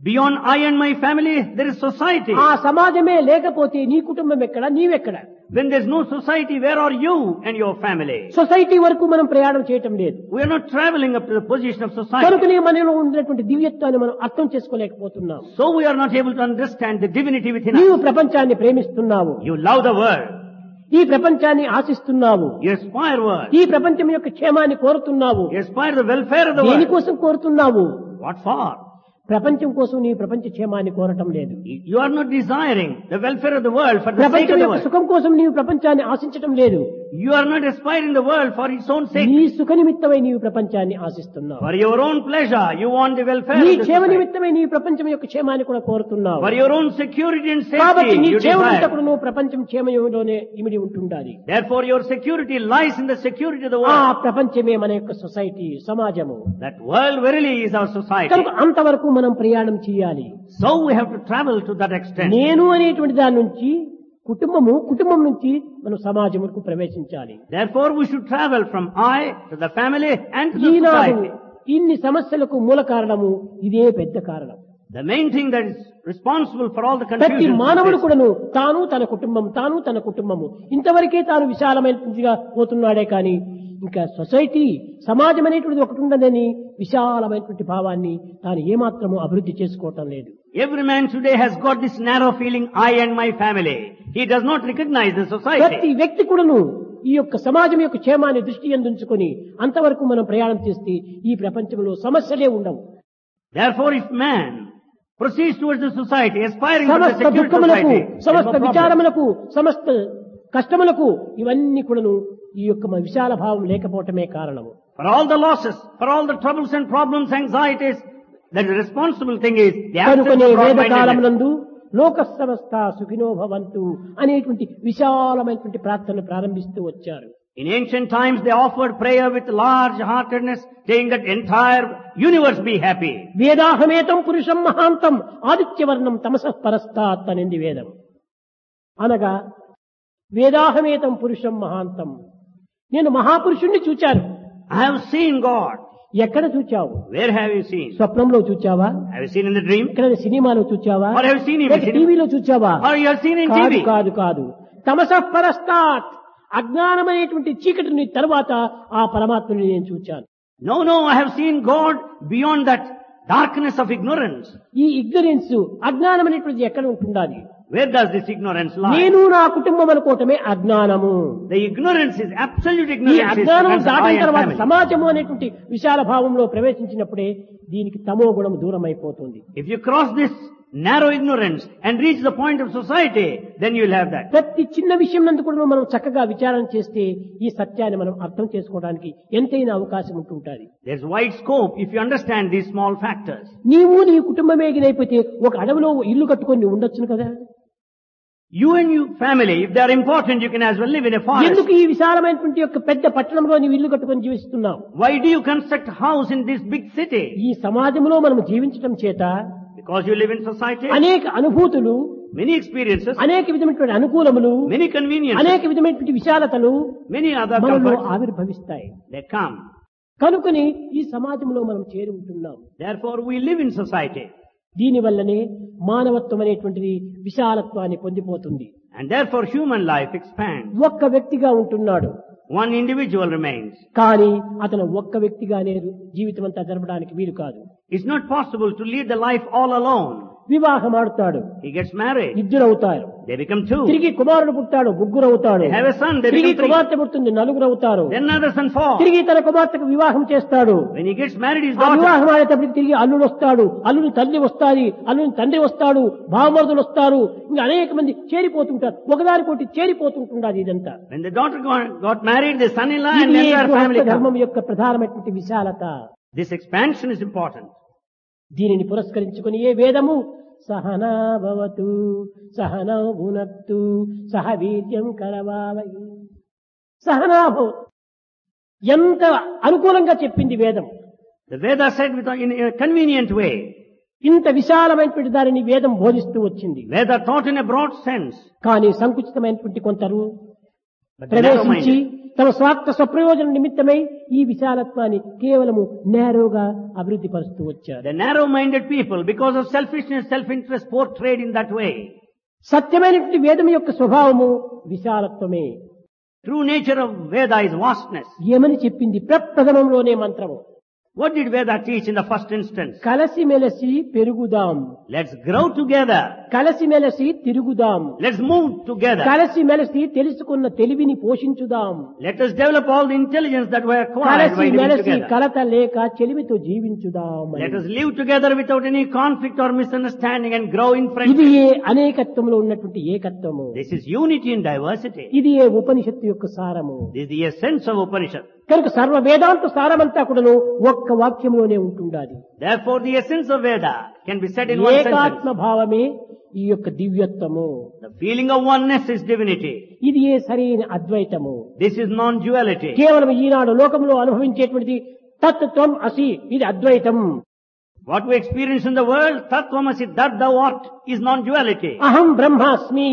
Beyond I and my family, there is society. ఆ సమాజమే లేకపోతే నీ కుటుంబం ఎక్కడ, నీవెక్కడ? When there's no society, where are you and your family? Society వరకు మనం ప్రయాణం చేయటం లేదు. We are not traveling up to the position of society. కనుకనే మనలో ఉన్నటువంటి దివ్యత్వాన్ని మనం అర్థం చేసుకోలేకపోతున్నాం. So we are not able to understand the divinity within నీవు us. ప్రపంచాన్ని ప్రేమిస్తున్నావు, You love the world. ఈ ప్రపంచాన్ని ఆశిస్తున్నావు, You aspire world. ఈ ప్రపంచం యొక్క క్షేమాన్ని కోరుతున్నావు. You aspire the welfare of the world. దేనికోసం కోరుతున్నావు? What for? ప్రపంచం కోసం నీ ప్రపంచ క్షేమాన్ని కోరటం లేదు. You are not desiring the welfare of the world for the sake of ప్రపంచం the యొక్క world. సుఖం కోసం నీవు ప్రపంచాన్ని ఆశించటం లేదు. You are not aspiring the world for its own sake. నీ సుఖ నిమిత్తమై నీవు ప్రపంచాన్ని ఆశిస్తున్నావు. For your own pleasure, you want the welfare నీ of the క్షేమ society. నిమిత్తమై నీ ప్రపంచం యొక్క క్షేమాన్ని కూడా కోరుతున్నావు. For your own security and కాబట్టి safety, నీ you క్షేమం desire. అంతకుడు నువ్వు ప్రపంచం క్షేమంలోనే ఇమిడి ఉంటుండాలి. Therefore, your security lies in the security of the ఆ world. ప్రపంచమే మన యొక్క సొసైటీ, సమాజము. That world verily is our society. కనుక అంతవరకు మనం ప్రయాణం చేయాలి. So we have to travel to that extent. నేను అనేటువంటి దాని నుంచి కుటుంబం నుంచి మనం సమాజముకు ప్రవేశించాలి. Therefore, we should travel from I to the family and to the Eenadu society. ఇన్ని సమస్యలకు మూల కారణము ఇదే పెద్ద కారణం. The main thing that is responsible for all the ప్రతి confusion మానవుడు is కూడాను తాను తన కుటుంబము ఇంతవరకే తాను విశాలమైనదిగా పోతున్నాడే కానీ ఇంకా సొసైటీ, సమాజం అనేటువంటిది ఒకటి ఉండదని విశాలమైనటువంటి భావాన్ని తాను ఏమాత్రము అభివృద్ధి చేసుకోవటం లేదు. every man today has got this narrow feeling, I and my family. He does not recognize the society. ప్రతి వ్యక్తి కూడాను ఈ యొక్క సమాజం యొక్క క్షేమాన్ని దృష్టి యందుంచుకొని అంతవరకు మనం ప్రయాణం చేస్తే ఈ ప్రపంచంలో సమస్యలే ఉండవు. Therefore, if man proceeds towards the society, aspiring to the సమస్త secure దుఃఖములకు, society, there is సమస్త no problem. విచారములకు, సమస్త కష్టములకు ఇవన్నీ కూడాను ఈ యొక్క మన విశాల భావం లేకపోవటమే కారణము. For all the losses, for all the troubles and problems, anxieties, the responsible thing is the absence కనుకనే of వేద broad-mindedness. కాలమునందు లోక సమస్త సుఖినో భవంతు అనేటువంటి విశాలమైనటువంటి ప్రార్థనలు ప్రారంభిస్తూ వచ్చారు. In ancient times, they offered prayer with large-heartedness, saying that entire universe be happy. వేదాహమేతం పురుషం మహాంతం ఆదిత్యవర్ణం తమసః పరస్తాత్ అనేది వేదం. అనగా వేదాహమేతం పురుషం మహాంతం, నేను మహాపురుషుణ్ణి చూచాను. I have seen God. ఎక్కడ చూచావు? Where have you seen? స్వప్నంలో చూచావా? Have you seen in the dream? ఇక్కడ సినిమాలో చూచావా? Or have you seen him in cinema? టీవీలో చూచావా? Or you have seen in కాదు TV? కాదు కాదు. తమసః పరస్తాత్, అజ్ఞానమైనటువంటి చీకటిని తరువాత ఆ పరమాత్మని నేను చూచాను. No, I have seen God beyond that darkness of ignorance. ఈ ఇగ్నరెన్స్, అజ్ఞానం అనేటువంటిది ఎక్కడ ఉంటుండాలి? Where does this ignorance lie? నేను నా కుటుంబం అనుకోవటమే అజ్ఞానము. The ignorance is absolute ఈ ignorance. అజ్ఞానం is దాటిన I and తర్వాత family. సమాజము అనేటువంటి విశాల భావంలో ప్రవేశించినప్పుడే దీనికి తమో గుణం దూరం అయిపోతుంది. If you cross this narrow ignorance and reach the point of society, then you will have that. ప్రతి చిన్న విషయం నందు కూడా మనం చక్కగా విచారణ చేస్తే ఈ సత్యాన్ని మనం అర్థం చేసుకోవడానికి ఎంతైనా అవకాశం ఉంటుంటుంది. There's wide scope if you understand these small factors. నీవు నీ కుటుంబమే ఎగిరైపోతే ఒక అడవిలో ఇల్లు కట్టుకొని నువ్వు ఉండొచ్చును కదా. You and your family, if they are important, you can as well live in a forest. ఎందుకు ఈ విశాలమైనటువంటి యొక్క పెద్ద పట్టణంలో నీవు ఇల్లు కట్టుకొని జీవిస్తున్నావు? Why do you construct a house in this big city? ఈ సమాజంలో మనం జీవించడం చేత Because you live in society. అనేక అనుభూతులు, Many experiences, అనేక విధమైనటువంటి అనుకూలములు, many conveniences, అనేక విధమైనటువంటి విశాలతలు many other మనలో comforts, ఆవిర్భవిస్తాయి. they come. కనుకని ఈ సమాజంలో మనం చేరి ఉంటున్నాం. Therefore we live in society. దీనివల్లనే మానవత్వం అనేటువంటిది విశాలత్వాన్ని పొందిపోతుంది. And therefore human life expands. ఒక్క వ్యక్తిగా ఉంటున్నాడు, One individual remains. కానీ అతను ఒక్క వ్యక్తిగానే జీవితం అంతా జరపడానికి వీలు కాదు. It's not possible to lead the life all alone. వివాహం ఆడుతాడు, He gets married. ఇద్దరవుతారు. They become two. తిరిగి కుమారుడు పుట్టాడు, ముగ్గురవుతాడు. They have a son. They తిరిగి become three. కుమార్తె పుడుతుంది, నలుగురవుతారు. Then another son, four. తిరిగి తన కుమార్తెకు వివాహం చేస్తాడు. When he gets married, his ఆ daughter. వివాహం ఆడేటప్పటికి తిరిగి అల్లుడు వస్తాడు, అల్లుని తల్లి వస్తాది, అల్లుని తండ్రి వస్తాడు, భావమరుదులు వస్తారు, ఇంకా అనేక మంది చేరిపోతుంటారు. ఒకదానికోటి చేరిపోతుంటున్నారు. ఇదంతా When the daughter got married, the son-in-law and ఇది entire family గృహస్థ come. ధర్మం యొక్క ప్రధానమైనటువంటి విశాలత. This expansion is important. దీనిని పురస్కరించుకుని ఏ వేదము సహనా భవతు సహనౌ భునక్తు సహ వీర్యం కరవావై సహనా భవతు, ఎంత అనుకూలంగా చెప్పింది వేదం. The Veda said in a convenient way. ఇంత విశాలమైనటువంటి దానిని వేదం బోధిస్తూ వచ్చింది. Veda taught in a broad sense. కానీ సంకుచితమైనటువంటి కొందరు But the ప్రవేశించి narrow-minded, తమ స్వార్థ స్వప్రయోజన నిమిత్తమై ఈ విశాలత్వాన్ని కేవలము నేరోగా అభివృద్ధి పరుస్తూ వచ్చారు. the narrow-minded people, because of selfishness, self-interest, portrayed in that way. సత్యమైనటువంటి వేదం యొక్క స్వభావము విశాలత్వమే. True nature of Veda is vastness. ఏమని చెప్పింది ప్రప్రథమంలోనే మంత్రము? What did Veda teach in the first instance? కలసిమెలసి పెరుగుదాం, Let's grow together. కలిసిమెలసి తిరుగుదాం, Let's move together. కలిసిమెలసి తెలుసుకున్న తెలివిని పోషించుదాం, Let us develop all the intelligence that we acquired by living కలిసిమెలసి together. కలత లేక చెలిమితో జీవించుదాం అని. Let us live together without any conflict or misunderstanding and grow in ఇది friendship. ఏ అనేకత్వంలో ఉన్నటువంటి ఏకత్వము. This is unity in diversity. ఇది ఏ ఉపనిషత్తు యొక్క సారము. This is the essence of Upanishad. కనుక సర్వ వేదాంత సారమంతా కూడాను ఒక్క వాక్యంలోనే ఉంటుండాలి. Therefore the essence of Veda can be said in one ఏకాత్మ sentence. భావమే ఈ యొక్క దివ్యత్వము. The feeling of oneness is divinity. ఇది ఏ సరైన అద్వైతము. This is non-duality. కేవలం ఈనాడు లోకంలో అనుభవించేటువంటిది తత్వం అసి, ఇది అద్వైతం. What we experience in the world, Tattvamasi, that thou art, is non-duality. అహం బ్రహ్మాస్మి,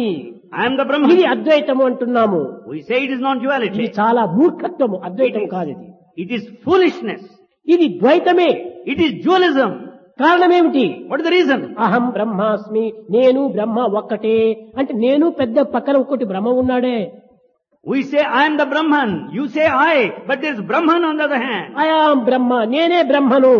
I am the ఇది Brahman. అద్వైతము అంటున్నాము. We say it is ఇది non-duality. చాలా మూర్ఖత్వము, అద్వైతం కాదు ఇది. It is foolishness. ఇది ద్వైతమే. It is dualism. కారణమేమిటి? What is the reason? అహం బ్రహ్మాస్మి, నేను బ్రహ్మ ఒక్కటే అంటే నేను పెద్ద పక్కన ఒక్కటి బ్రహ్మ ఉన్నాడే. We say I am the Brahman. You say I, but there is Brahman on the other hand. I am Brahma, నేనే బ్రహ్మను.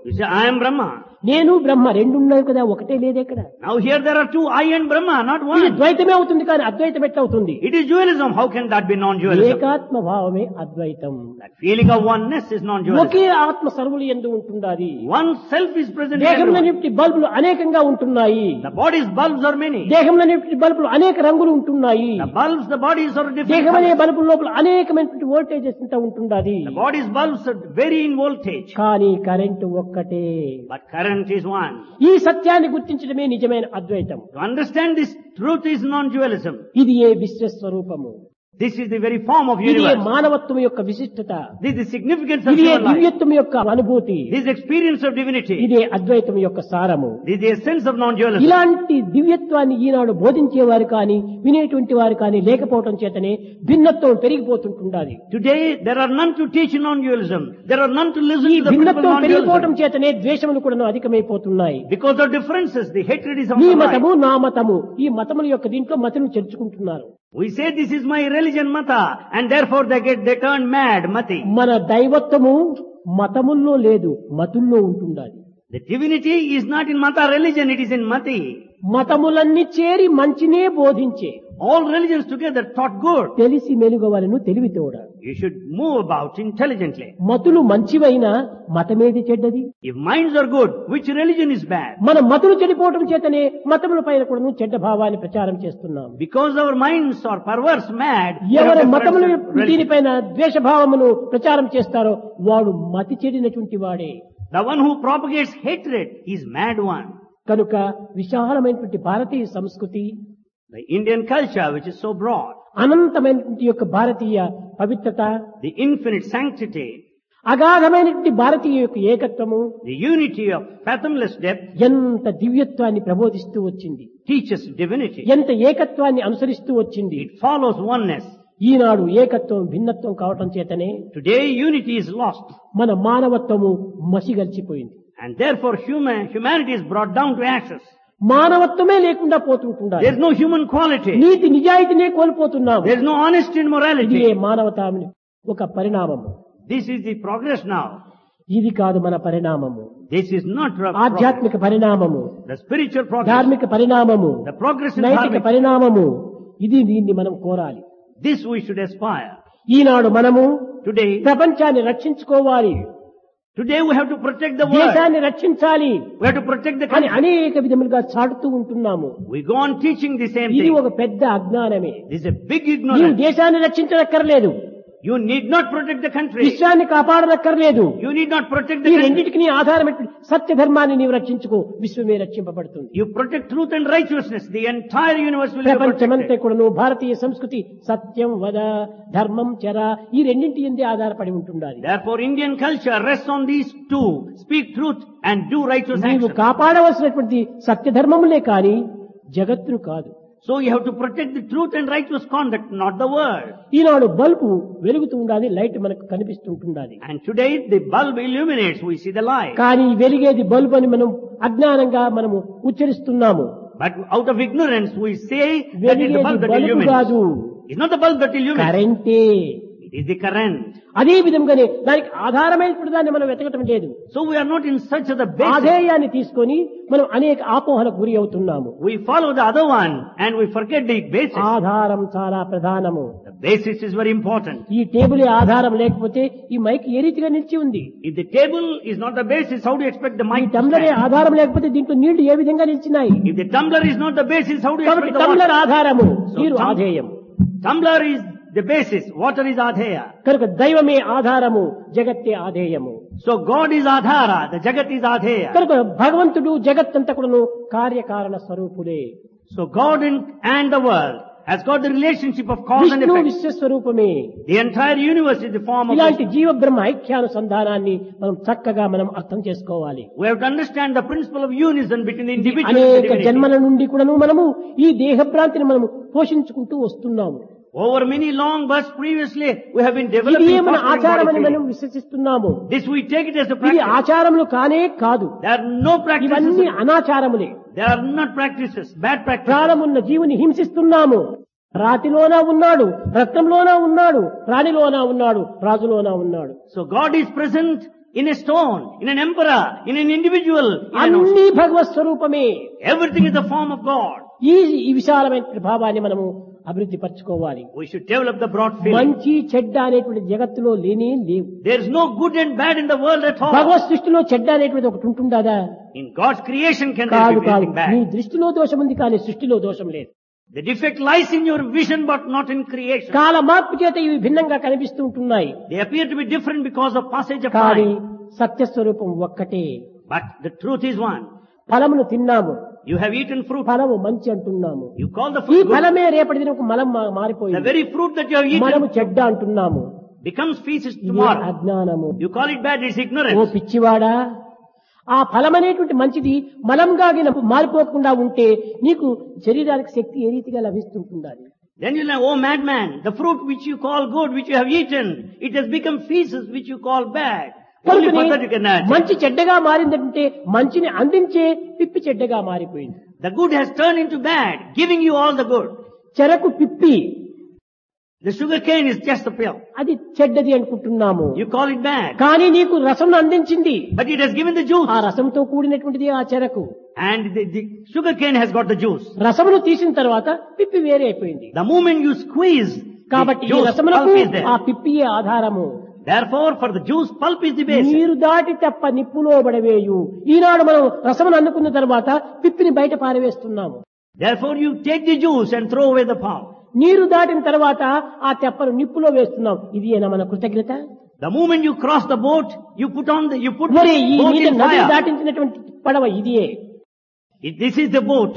You say I am Brahma. నేను బ్రహ్మ రెండు ఉన్నాయి కదా, ఒకటే లేదెక్కడ. Now here there are two, I and Brahma, not ఇది one. ద్వైతమే అవుతుంది కానీ అద్వైతం ఎట్లా అవుతుంది? It is dualism. How can that be non-dualism? ఏకాత్మ భావమే అద్వైతం. That feeling of oneness is non-dualism. ఒకే ఆత్మ సర్వులు ఎందు ఉంటుండాలి. One self is present in దేహంలో everyone. నింటి బల్బులు అనేకంగా ఉంటున్నాయి. The body's bulbs are many. దేహంలో నింటి బల్బులు అనేక రంగులు ఉంటున్నాయి. The bulbs, the bodies are different. దేహం అనే colors. బల్బుల లోపల అనేకమైనటువంటి వోల్టేజెస్ ఇంత ఉంటుండాలి. The body's bulbs are vary in voltage. కానీ కరెంటు ఒక్కటే. But current is one. ఈ సత్యాన్ని గుర్తించడమే నిజమైన అద్వైతం. To understand this truth is non-dualism. ఇది ఏ విశ్వస్వరూపము. This is the very form of ఇదే universe. మానవత్వం యొక్క విశిష్టత. This is the significance of ఇదే human life. దివ్యత్వం యొక్క అనుభూతి. This is experience of divinity. ఇదే అద్వైతం యొక్క సారము. This is the essence of non-dualism. ఇలాంటి దివ్యత్వాన్ని ఈనాడు బోధించేవారు కానీ వినేటువంటి వారు కానీ లేకపోవటం చేతనే భిన్నత్వం పెరిగిపోతుంటుండాలి. Today there are none to teach non-dualism. There are none to listen ఈ to the principle of భిన్నత్వం పెరిగిపోవటం non-dualism. చేతనే ద్వేషములు కూడా అధికమైపోతున్నాయి. Because of differences, the hatred is on నీ the rise. మతము నా మతము ఈ మతముల యొక్క దీంట్లో మతను చేర్చుకుంటున్నారు. We say this is my religion, mata, and therefore they turn mad, mati. మన దైవత్వము మతముల్లో లేదు, మతుల్లో ఉంటుండాలి. The divinity is not in mata religion, it is in mati. మతములన్నీ చేరి మంచినే బోధించే All religions together taught good. తెలిసి మెలుగవలను తెలివితోడ. You should move about intelligently. మతులు మంచివైనా మతమేది చెడ్డది. If minds are good, which religion is bad? మన మతులు చెడిపోవటం చేతనే మతముల పైన కూడా చెడ్డ భావాన్ని ప్రచారం చేస్తున్నాం. Because our minds are perverse, mad, we have ఎవరు different మతముల religions. దీనిపైన ద్వేషభావమును ప్రచారం చేస్తారో వాడు మతి చెడినటువంటి వాడే. The one who propagates hatred is mad one. కనుక విశాలమైనటువంటి భారతీయ సంస్కృతి, The Indian culture, which is so broad, అనంతమైనటువంటి యొక్క భారతీయ పవిత్రత, the infinite sanctity, అగాధమైనటువంటి భారతీయ యొక్క ఏకత్వము the unity of fathomless depth, ఎంత దివ్యత్వాన్ని ప్రబోధిస్తూ వచ్చింది, teaches divinity. ఎంత ఏకత్వాన్ని అనుసరిస్తూ వచ్చింది. It follows oneness. ఈనాడు ఏకత్వం భిన్నత్వం కావటం చేతనే Today unity is lost, మన మానవత్వము మసిగలిచిపోయింది. and therefore humanity is brought down to ashes. మానవత్వమే లేకుండా పోతుంటున్నారు. There is no human quality. NITI నిజాయితీనే కోల్పోతున్నాము. There is no honesty and ఇది morality. మానవతాని ఒక పరిణామము. This is the progress now. ఇది కాదు మన పరిణామము. This is not ఆధ్యాత్మిక పరిణామము, the spiritual progress, ధార్మిక పరిణామము, the progress in నైతిక dharmic. పరిణామము. ఇది దీన్ని మనం కోరాలి. This we should aspire. ఈనాడు మనము Today ప్రపంచాన్ని రక్షించుకోవాలి, we have to protect the world. దేశాన్ని రక్షించాలి We have to protect the అని country. అనేక విధములుగా చాటుతూ ఉంటున్నాము. We go on teaching the same ఇది thing. ఒక పెద్ద అజ్ఞానమే. This is a big నీవు ignorance. దేశాన్ని రక్షించనక్కర్లేదు, You need not protect the country. విశ్వాన్ని కాపాడనక్కర్లేదు. You need not protect ఈ the country. రెండింటికి ఆధారమైన సత్య ధర్మాన్ని నీవు రక్షించుకో, విశ్వమే రక్షింపబడుతుంది. You protect truth and righteousness. The entire universe will be ప్రపంచమంతా protected. కూడాను భారతీయ సంస్కృతి సత్యం వద ధర్మం చర ఈ రెండింటి ఎందే ఆధారపడి ఉంటుండాలి. Therefore Indian culture rests on these two. Speak truth and do righteous నీవు action. కాపాడవలసినటువంటి సత్య ధర్మములే కాని జగత్తును కాదు. So you have to protect the truth and righteous conduct, not the world. Eenadu bulb వెలుగుతూ ఉండాలి, లైట్ మనకు కనిపిస్తుంటుండాలి. And today the bulb illuminates, we see the light. కానీ వెలిగేది bulb అని మనం అజ్ఞానంగా మనము ఉచ్చరిస్తున్నాము. But out of ignorance we say that it is the వెలిగేది bulb that bulb illuminates. కాదు, It's not the bulb that illuminates. కరెంటే. It is the current. అదే విధంగానే దానికి ఆధారమైనటువంటి దాన్ని మనం వెతకటం లేదు. So we are not in search of the basis. ఆధేయాన్ని తీసుకొని మనం అనేక ఆపోహలకు గురి అవుతున్నాము. We follow the other one and we forget the basis. ఆధారం చాలా ప్రధానము. The basis is very important. ఈ టేబుల్ ఆధారం లేకపోతే ఈ మైక్ ఏ రీతిగా నిలిచి ఉంది? If the table is not the basis, how do you expect the ఈ mic to టంబ్లర్ stand? ఆధారం లేకపోతే దీంట్లో నీళ్లు ఏ విధంగా నిలిచినాయి? If the tumbler is not the basis, how do you కాబట్టి expect the టంబ్లర్ water? ఆధారము, So నీరు tum- ఆధేయం. Tumbler is the basis, water is adheya. కనుక దైవమే ఆధారము, జగత్తే ఆధేయము. So God is adhara, the jagat is adheya. కనుక భగవంతుడు జగత్తంతా కూడాను కార్యకారణ స్వరూపులే. So God and the world has got the relationship of cause and Vishnu effect. విశ్వస్వరూపమే. The entire universe is the form of ఇలాంటి Vishnu. జీవ బ్రహ్మ ఐక్యానుసంధానాన్ని మనం చక్కగా మనం అర్థం చేసుకోవాలి. We have to understand the principle of unison between the individual and the అనేక divinity. జన్మల నుండి కూడాను మనము ఈ దేహభ్రాంతిని మనము పోషించుకుంటూ వస్తున్నాము. Over many long births previously, we have been ఇది developing మన fostering ఆచారం అని body మనం feeling. విశ్వసిస్తున్నాము. This we take it as a ఇది practice. ఆచారములు కానే కాదు, There are no practices. ఇవన్నీ అనాచారములే. There are not practices, bad practices. ప్రాణమున్న జీవుని హింసిస్తున్నాము. రాతిలోనా ఉన్నాడు, రత్నంలోనా ఉన్నాడు, రాణిలోనా ఉన్నాడు, రాజులోనా ఉన్నాడు. So God is present in a stone, in an emperor, in an individual. In an ocean. అన్ని భగవత్ స్వరూపమే. Everything is the form of God. ఈ విశాలమైన భావాన్ని మనము అభివృద్ధి పరచుకోవాలి. We should develop the broad feeling. మంచి చెడ్డ అనేటువంటి జగత్తులో లేనే లేవు. There is no good and bad in the world at all. భగవత్ సృష్టిలో చెడ్డ అనేటువంటి ఒకటి ఉంటుందా? In God's creation can there కాదు be కాదు, anything నీ bad. దృష్టిలో దోషం ఉంది కానీ సృష్టిలో దోషం లేదు. The defect lies in your vision but not in creation. కాల మార్పు చేత ఇవి భిన్నంగా కనిపిస్తూ ఉంటున్నాయి. They appear to be different because of passage of కానీ time. సత్యస్వరూపం ఒక్కటే. But the truth is one. ఫలమును తిన్నాము, You have eaten fruit. ఫలము మంచి అంటున్నాము. You call the ఈ fruit good. ఫలమే రేపటి దినకు మలం The మారిపోయింది. very fruit that you have మనము eaten చెడ్డ అంటున్నాము. becomes feces ఇది tomorrow. అజ్ఞానము. You call it bad, it's oh ignorance. పిచ్చివాడా, ఆ ఫలం అనేటువంటి మంచిది మలంగా మారిపోకుండా ఉంటే నీకు శరీరానికి శక్తి ఏ రీతిగా లభిస్తుంటుండాలి. Then you'll say, oh madman, the fruit which you call good, which you have eaten, it has become feces which you call bad. Only for that you can add. మంచి చెడ్డగా మారిందంటే మంచిని అందించే పిప్పి చెడ్డగా మారిపోయింది. The good has turned into bad, giving you all the good. చెరకు పిప్పి, The sugar cane is just a pill. అది చెడ్డది అనుకుంటున్నాము. You call it bad. కానీ నీకు రసం అందించింది, But it has given the juice. ఆ రసంతో కూడినటువంటిది ఆ చెరకు. And the sugar cane has got the juice. రసమును తీసిన తర్వాత పిప్పి వేరే అయిపోయింది. The moment you squeeze కాబట్టి the ఈ juice, రసములకు pulp is there. ఆ పిప్పియే ఆధారము. Therefore, for the juice, pulp is the basis. నీరు దాటి తప్ప నిప్పులో పడవేయు. ఈనాడు మనం రసమును అందుకున్న తర్వాత పిప్పిని బయట పారవేస్తున్నాము. Therefore, you take the juice and throw away the pulp. నీరు దాటిన తర్వాత ఆ తెప్పను నిప్పులో వేస్తున్నాం. ఇది ఏనా మన కృతజ్ఞత? The moment you cross the boat, you put మరి ఈ boat నీటి in నది fire. దాటించినటువంటి పడవ ఇదియే. This is the boat.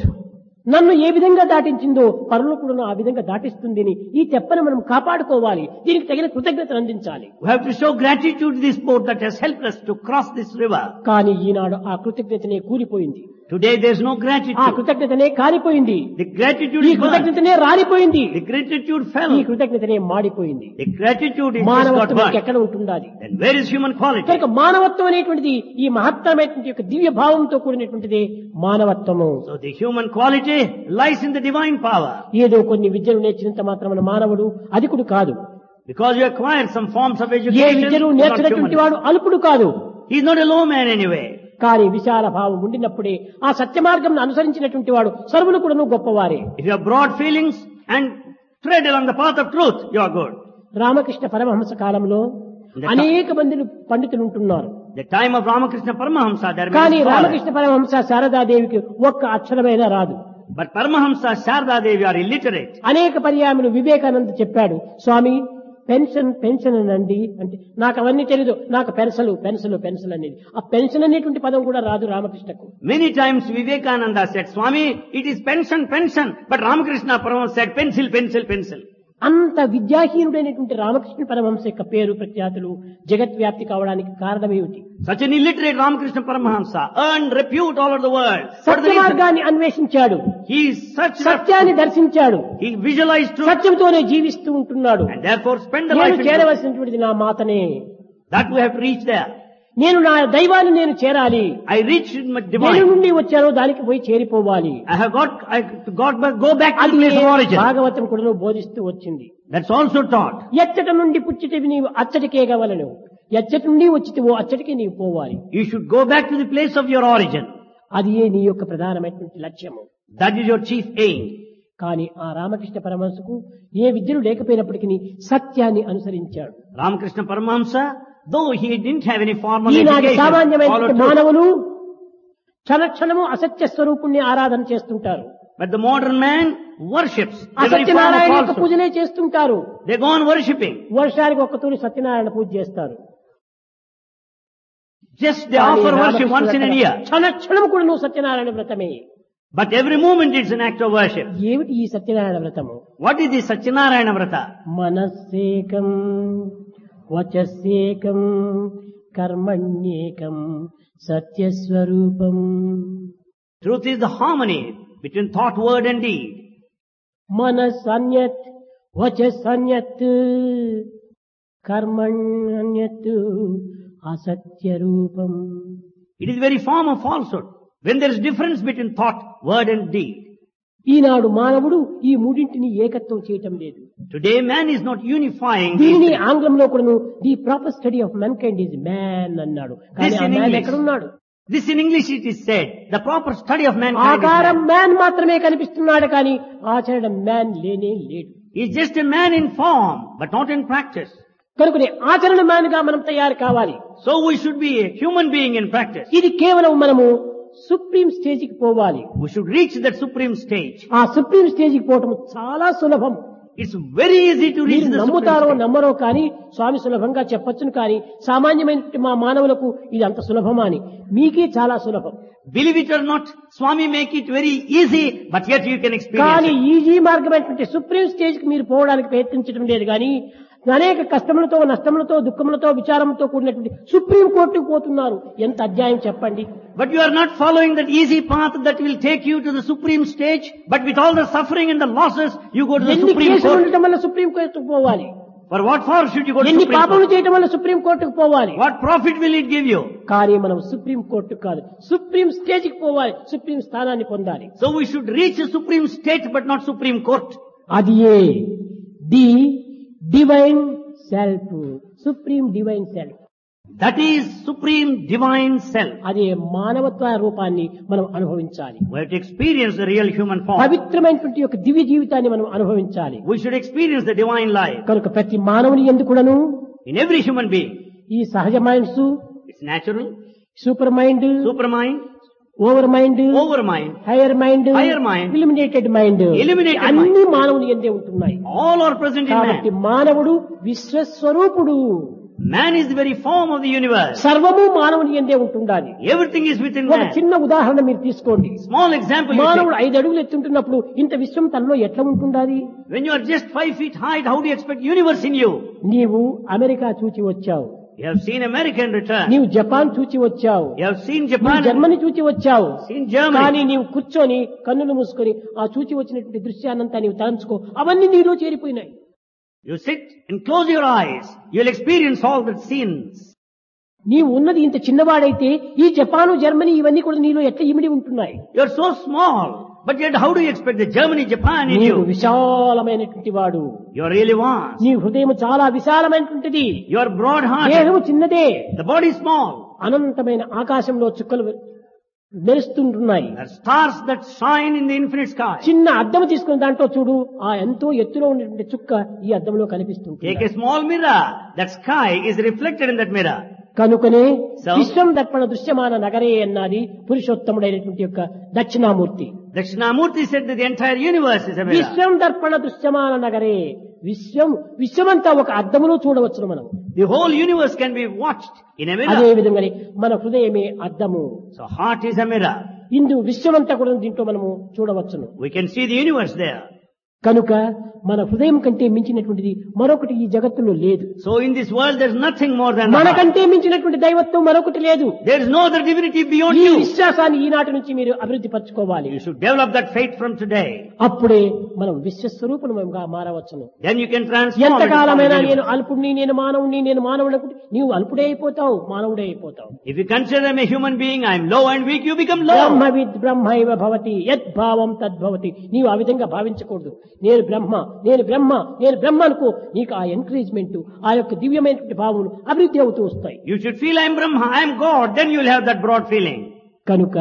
నన్ను ఏ విధంగా దాటించిందో పరులు కూడా ఆ విధంగా దాటిస్తుందని ఈ తెప్పను మనం కాపాడుకోవాలి. దీనికి తగిన కృతజ్ఞతను అందించాలి. We have to show gratitude to this boat that has helped us to cross this river. కానీ ఈనాడు ఆ కృతజ్ఞతనే కూలిపోయింది. Today there is no ఆ gratitude. కృతజ్ఞతనే కాలిపోయింది. The gratitude ఈ is burnt. కృతజ్ఞతనే రాలిపోయింది. The gratitude ఈ fell. కృతజ్ఞతనే మాడిపోయింది. The gratitude is just got మానవత్వం burnt. ఎక్కడ ఉంటుండాలి? Then where is human quality? కనుక మానవత్వం అనేటువంటిది ఈ మహత్తరమైనటువంటి యొక్క దివ్య భావంతో కూడినటువంటిది మానవత్వము. So the human quality lies in the divine power. ఏదో కొన్ని విద్యలు నేర్చినంత మాత్రమే మానవుడు అధికుడు కాదు. Because you acquire some forms of A education, విద్యను you're not నేర్చినటువంటి human. వాడు అల్పుడు కాదు. He is not a low man anyway. కానీ విశాల భావం ఉండినప్పుడే ఆ సత్య మార్గం అనుసరించినటువంటి వాడు సర్వులు కూడా గొప్పవారే. If you have broad feelings and tread along the path of truth, you are good. Ramakrishna Paramahamsa కాలంలో అనేక మంది పండితులు ఉంటున్నారు. The time of Ramakrishna Paramahamsa, there are కానీ many scholars. రామకృష్ణ పరమహంస శారదాదేవికి ఒక్క అక్షరమైనా రాదు. But Paramahamsa, Sharda Devi are illiterate. అనేక పర్యాయములు వివేకానంద చెప్పాడు, స్వామి పెన్షన్ పెన్షన్ అనండి అంటే నాకు అవన్నీ తెలీదు, నాకు పెన్సలు పెన్సలు పెన్సల్ అనేది. ఆ పెన్షన్ అనేటువంటి పదం కూడా రాదు రామకృష్ణకు. Many times Vivekananda said, Swami, it is pension, pension. But Ramakrishna Paramahamsa said, pencil, pencil, pencil. అంత విద్యాహీనుడైనటువంటి రామకృష్ణ పరమహంస యొక్క పేరు ప్రఖ్యాతులు జగద్వ్యాప్తి కావడానికి కారణమేమిటి? Such an illiterate Ramakrishna Paramahamsa earned repute all over the world. What is Satya the reason? మార్గాన్ని అన్వేషించాడు, He is such సత్యాన్ని దర్శించాడు, he visualized truth సత్యంతోనే జీవిస్తూ ఉంటున్నాడు. and therefore spent the life నేను in truth. చేరవలసినటువంటిది నా మాతనే, That we have to reach there. నేను నా దైవాన్ని నేను చేరాలి. I reached my దేని divine. నుండి వచ్చానో దానికి పోయి చేరిపోవాలి. Go back to the అది place of origin. భాగవతం కూడా బోధిస్తూ వచ్చింది. That's also taught. ఎచ్చట నుండి పుచ్చిటివి నీవు అచ్చటికే గవలను, ఎచ్చటి నుండి వచ్చితివో అచ్చటికే నీవు పోవాలి. You should go back to the place of your origin. అది నీ యొక్క ప్రధానమైనటువంటి లక్ష్యము. That is your chief aim. కానీ ఆ రామకృష్ణ పరమహంసకు ఏ విద్యలు లేకపోయినప్పటికీ సత్యాన్ని అనుసరించాడు. Ramakrishna Paramahamsa, though he didn't have any formal ఈనాటి education, సామాన్యమైన followed truth. మానవులు క్షణక్షణము అసత్య స్వరూపుణ్ణి ఆరాధన చేస్తుంటారు. But the modern man worships the very form of అసత్యనారాయణ యొక్క falsehood. పూజనే చేస్తుంటారు. They go on worshipping. వర్షానికి ఒక్కతూరి సత్యనారాయణ పూజ చేస్తారు. Just they కానీ offer worship Ramakrishna once in a year. Kshana Kshanam కూడా నువ్వు Satyanarayana వ్రతమే. But every moment it's an act of worship. ఏమిటి ఈ సత్యనారాయణ వ్రతము? What is the Satyanarayana Vrata? మనస్సేకం వచస్సేకం కర్మణ్యేకం సత్యస్వరూపం. Truth is the harmony between thought, word and deed. మనస్సన్యత్ వచస్సన్యత్ కర్మణ్యత్ అసత్యరూపం. It is the very form of falsehood. When there is difference between thought, word and deed. ఈనాడు మానవుడు ఈ మూడింటిని ఏకత్వం చేయటం లేదు. Today man is not unifying these దీనిని three. ఆంగ్లంలో కూడా the proper study of man kind is man అన్నాడు. కానీ This ఆ in మ్యాన్ English. ఎక్కడున్నాడు? This in English it is said, the proper study of mankind is ఆకారం man. Man మాత్రమే కనిపిస్తున్నాడు కానీ ఆచరణ మ్యాన్ లేనే లేడు. He is just a man in form, but not in practice. కనుకనే ఆచరణ మ్యాన్ గా మనం తయారు కావాలి. So we should be a human being in practice. ఇది కేవలం మనము సుప్రీం స్టేజ్ కి పోవాలి. We should reach that supreme stage. ఆ సుప్రీం స్టేజ్ కి పోవటం చాలా సులభం. It's very easy to reach మీరు the నమ్ముతారో supreme state. నమ్మరో కానీ స్వామి సులభంగా చెప్పొచ్చును కానీ సామాన్యమైన మా మానవులకు ఇది అంత సులభమా అని మీకే చాలా సులభం. Believe it or not, Swami make it very easy, but yet you can experience కానీ it. ఈజీ మార్గమైనటువంటి సుప్రీం స్టేజ్ కి మీరు పోవడానికి ప్రయత్నించడం లేదు కానీ అనేక కష్టములతో నష్టములతో దుఃఖములతో విచారంతో కూడినటువంటి సుప్రీం కోర్టుకు పోతున్నారు. ఎంత అధ్యాయం చెప్పండి. But you are not following that easy path that will take you to the supreme stage, but with all the suffering and the losses, you go to the ఎన్ని supreme కేసులు court. ఉండటం వల్ల supreme కోర్టుకు పోవాలి. For what for should you go to ఎన్ని supreme పాపములు court? చేయటం వల్ల సుప్రీం కోర్టుకు పోవాలి. What profit will it give you? కానీ మనం సుప్రీం కోర్టు కాదు, సుప్రీం స్టేజ్ కి పోవాలి, సుప్రీం స్థానాన్ని పొందాలి. So we should reach a supreme state, but not supreme court. అది the divine self, supreme divine self. That is supreme divine self. అదే మానవత్వ రూపాన్ని మనం అనుభవించాలి. We have to experience the real human form. పవిత్రమైనటువంటి యొక్క దివ్య జీవితాన్ని మనం అనుభవించాలి. We should experience the divine life. కనుక ప్రతి మానవుని ఎందుకుడను In every human being. ఈ సహజ minds, It's natural, super mind, supermind, over mind, overmind, hire mind, Higher mind, illuminated mind, Eliminated అన్ని మానవుని ఎందే ఉంటున్నాయి. all are present in కాబట్టి man. మానవుడు విశ్వస్వరూపుడు. Man is the very form of the universe. సర్వము మానవుని ఎందే ఉంటుండాలి. Everything is within ఒక man. చిన్న ఉదాహరణ మీరు తీసుకోండి. Small example, you మానవుడు take. 5 అడుగులు ఎత్తుంటున్నప్పుడు ఇంత విశ్వం తనలో ఎట్లా ఉంటుండాలి? When you are just 5 feet height, how do you expect universe in you? నీవు అమెరికా చూచి వచ్చావు, You have seen America in return. నీవు జపాన్ చూచి వచ్చావు, You have seen నీవు Japan, జర్మనీ చూచి వచ్చావు. seen కానీ Germany. నీవు కూర్చొని కన్నులు మూసుకొని ఆ చూచి వచ్చినటువంటి దృశ్యాన్నంతా నీవు తలంచుకో, అవన్నీ నీలో చేరిపోయినాయి. You sit and close your eyes. You'll experience all the scenes. నీవు ఉన్నది ఇంత చిన్నవాడైతే ఈ జపాను జర్మనీ ఇవన్నీ కూడా నీలో ఎట్లా ఇమిడి ఉంటున్నాయి? You're so small, but yet how do you expect the Germany, Japan in నీవు you? విశాలమైనటువంటి వాడు, You're really vast. నీ హృదయం చాలా విశాలమైనటువంటిది, You're broad-hearted. దేహము చిన్నదే, The body is small. అనంతమైన ఆకాశంలో చుక్కలు మెరుస్తుంటున్నాయి. There are stars that shine in the infinite sky. చిన్న అద్దం తీసుకున్న దాంట్లో చూడు, ఆ ఎంతో ఎత్తులో ఉన్నటువంటి చుక్క ఈ అద్దంలో కనిపిస్తుంది. Take a small mirror. That sky is reflected in that mirror. కనుకనే So? విశ్వం దర్పణ దృశ్యమాన నగరే అన్నది పురుషోత్తముడైనటువంటి యొక్క Dakshinamurthy. Dakshinamurti said that the entire universe is a mirror. విశ్వం దర్పణ దృశ్యమాన నగరే, విశ్వమంతా ఒక అద్దములో చూడవచ్చును మనం. The whole universe can be watched in a అదే mirror. విధంగానే మన హృదయమే అద్దము. So heart is a mirror. ఇందు విశ్వమంతా కూడా దీంట్లో మనము చూడవచ్చును. We can see the universe there. కనుక మన హృదయం కంటే మించినటువంటిది మరొకటి ఈ జగత్తులో లేదు. So in this world there is nothing more than the heart. మనకంటే మించినటువంటి దైవత్వం మరొకటి లేదు. There is no other divinity beyond ఈ you. విశ్వాసాన్ని ఈనాటి నుంచి మీరు అభివృద్ధి పరచుకోవాలి. You should develop that faith from today. అప్పుడే మనం విశ్వస్వరూపులుగా మారవచ్చును. Then you can transform into ఎంతకాలమైనా something నేను universe. అల్పుడిని, నేను మానవుడిని, నేను మానవుడు అనుకుంటే నీవు అల్పుడే అయిపోతావు, మానవుడే అయిపోతావు. If you consider them a human being, I am low and weak, you become low. బ్రహ్మవిద్ బ్రహ్మైవ భవతి యద్భావం తద్భవతి. నీవు ఆ విధంగా భావించకూడదు. నేను బ్రహ్మ, నేను బ్రహ్మ, నేను బ్రహ్మ అనుకో. నీకు ఆ ఎంకరేజ్మెంట్, ఆ యొక్క దివ్యమైనటువంటి భావములు అభివృద్ధి అవుతూ వస్తాయి. You should feel I am Brahma, I am God, then you will have that broad feeling. కనుక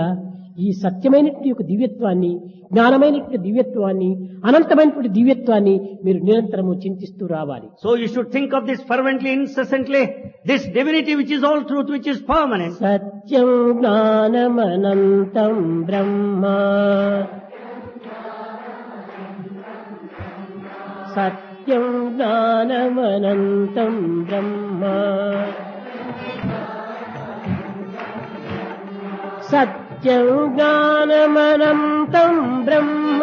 ఈ సత్యమైనటువంటి యొక్క దివ్యత్వాన్ని, జ్ఞానమైనటువంటి దివ్యత్వాన్ని, అనంతమైనటువంటి దివ్యత్వాన్ని మీరు నిరంతరము చింతిస్తూ రావాలి. So you should think of this fervently, incessantly, this divinity which is all truth, which is permanent. సత్యం జ్ఞానమనంతం బ్రహ్మ, సత్యం జ్ఞానమనంతం బ్రహ్మ, సత్యం జ్ఞానమనంతం బ్రహ్మ,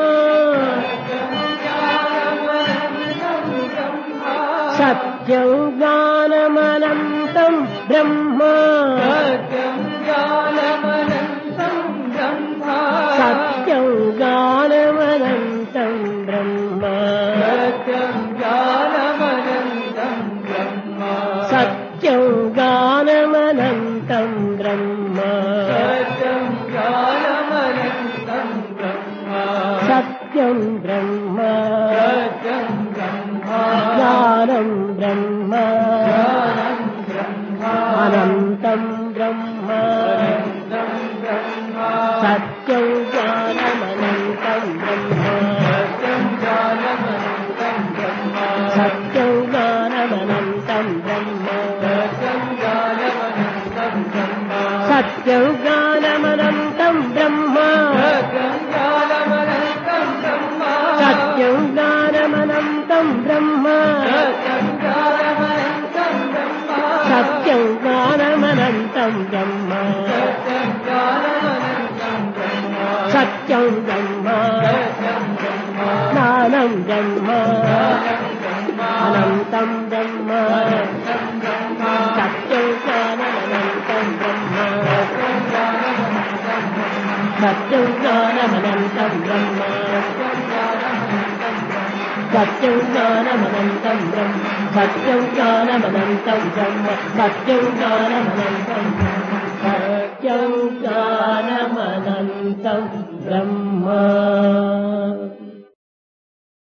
సత్యం జ్ఞానమనంతం బ్రహ్మ, సత్యం జ్ఞానమనంతం బ్రహ్మ, సత్యం జ్ఞానమనంతం బ్రహ్మ, సత్యం బ్రహ్మ, జ్ఞానం బ్రహ్మ, అనంతం బ్రహ్మ, సత్యం జ్ఞానమనంతం బ్రహ్మ, సత్యం జ్ఞానమనంతం బ్రహ్మ, సత్యం జ్ఞానమనంతం బ్రహ్మ, సత్యం జ్ఞానమనంతం జ్ఞానమనంతం బ్రహ్మ సత్యం జ్ఞానమనంతం బ్రహ్మ సత్యం బ్రహ్మ జ్ఞానం బ్రహ్మ అనంతం బ్రహ్మ సత్యం జ్ఞానమనంతం బ్రహ్మ సత్యం జ్ఞానమనంతం బ్రహ్మ సత్యం జ్ఞానమనంతం బ్రహ్మ సత్యం జ్ఞానమనంతం బ్రహ్మ సత్యం జ్ఞానమనంతం సత్యం జ్ఞానమనంతం బ్రహ్మ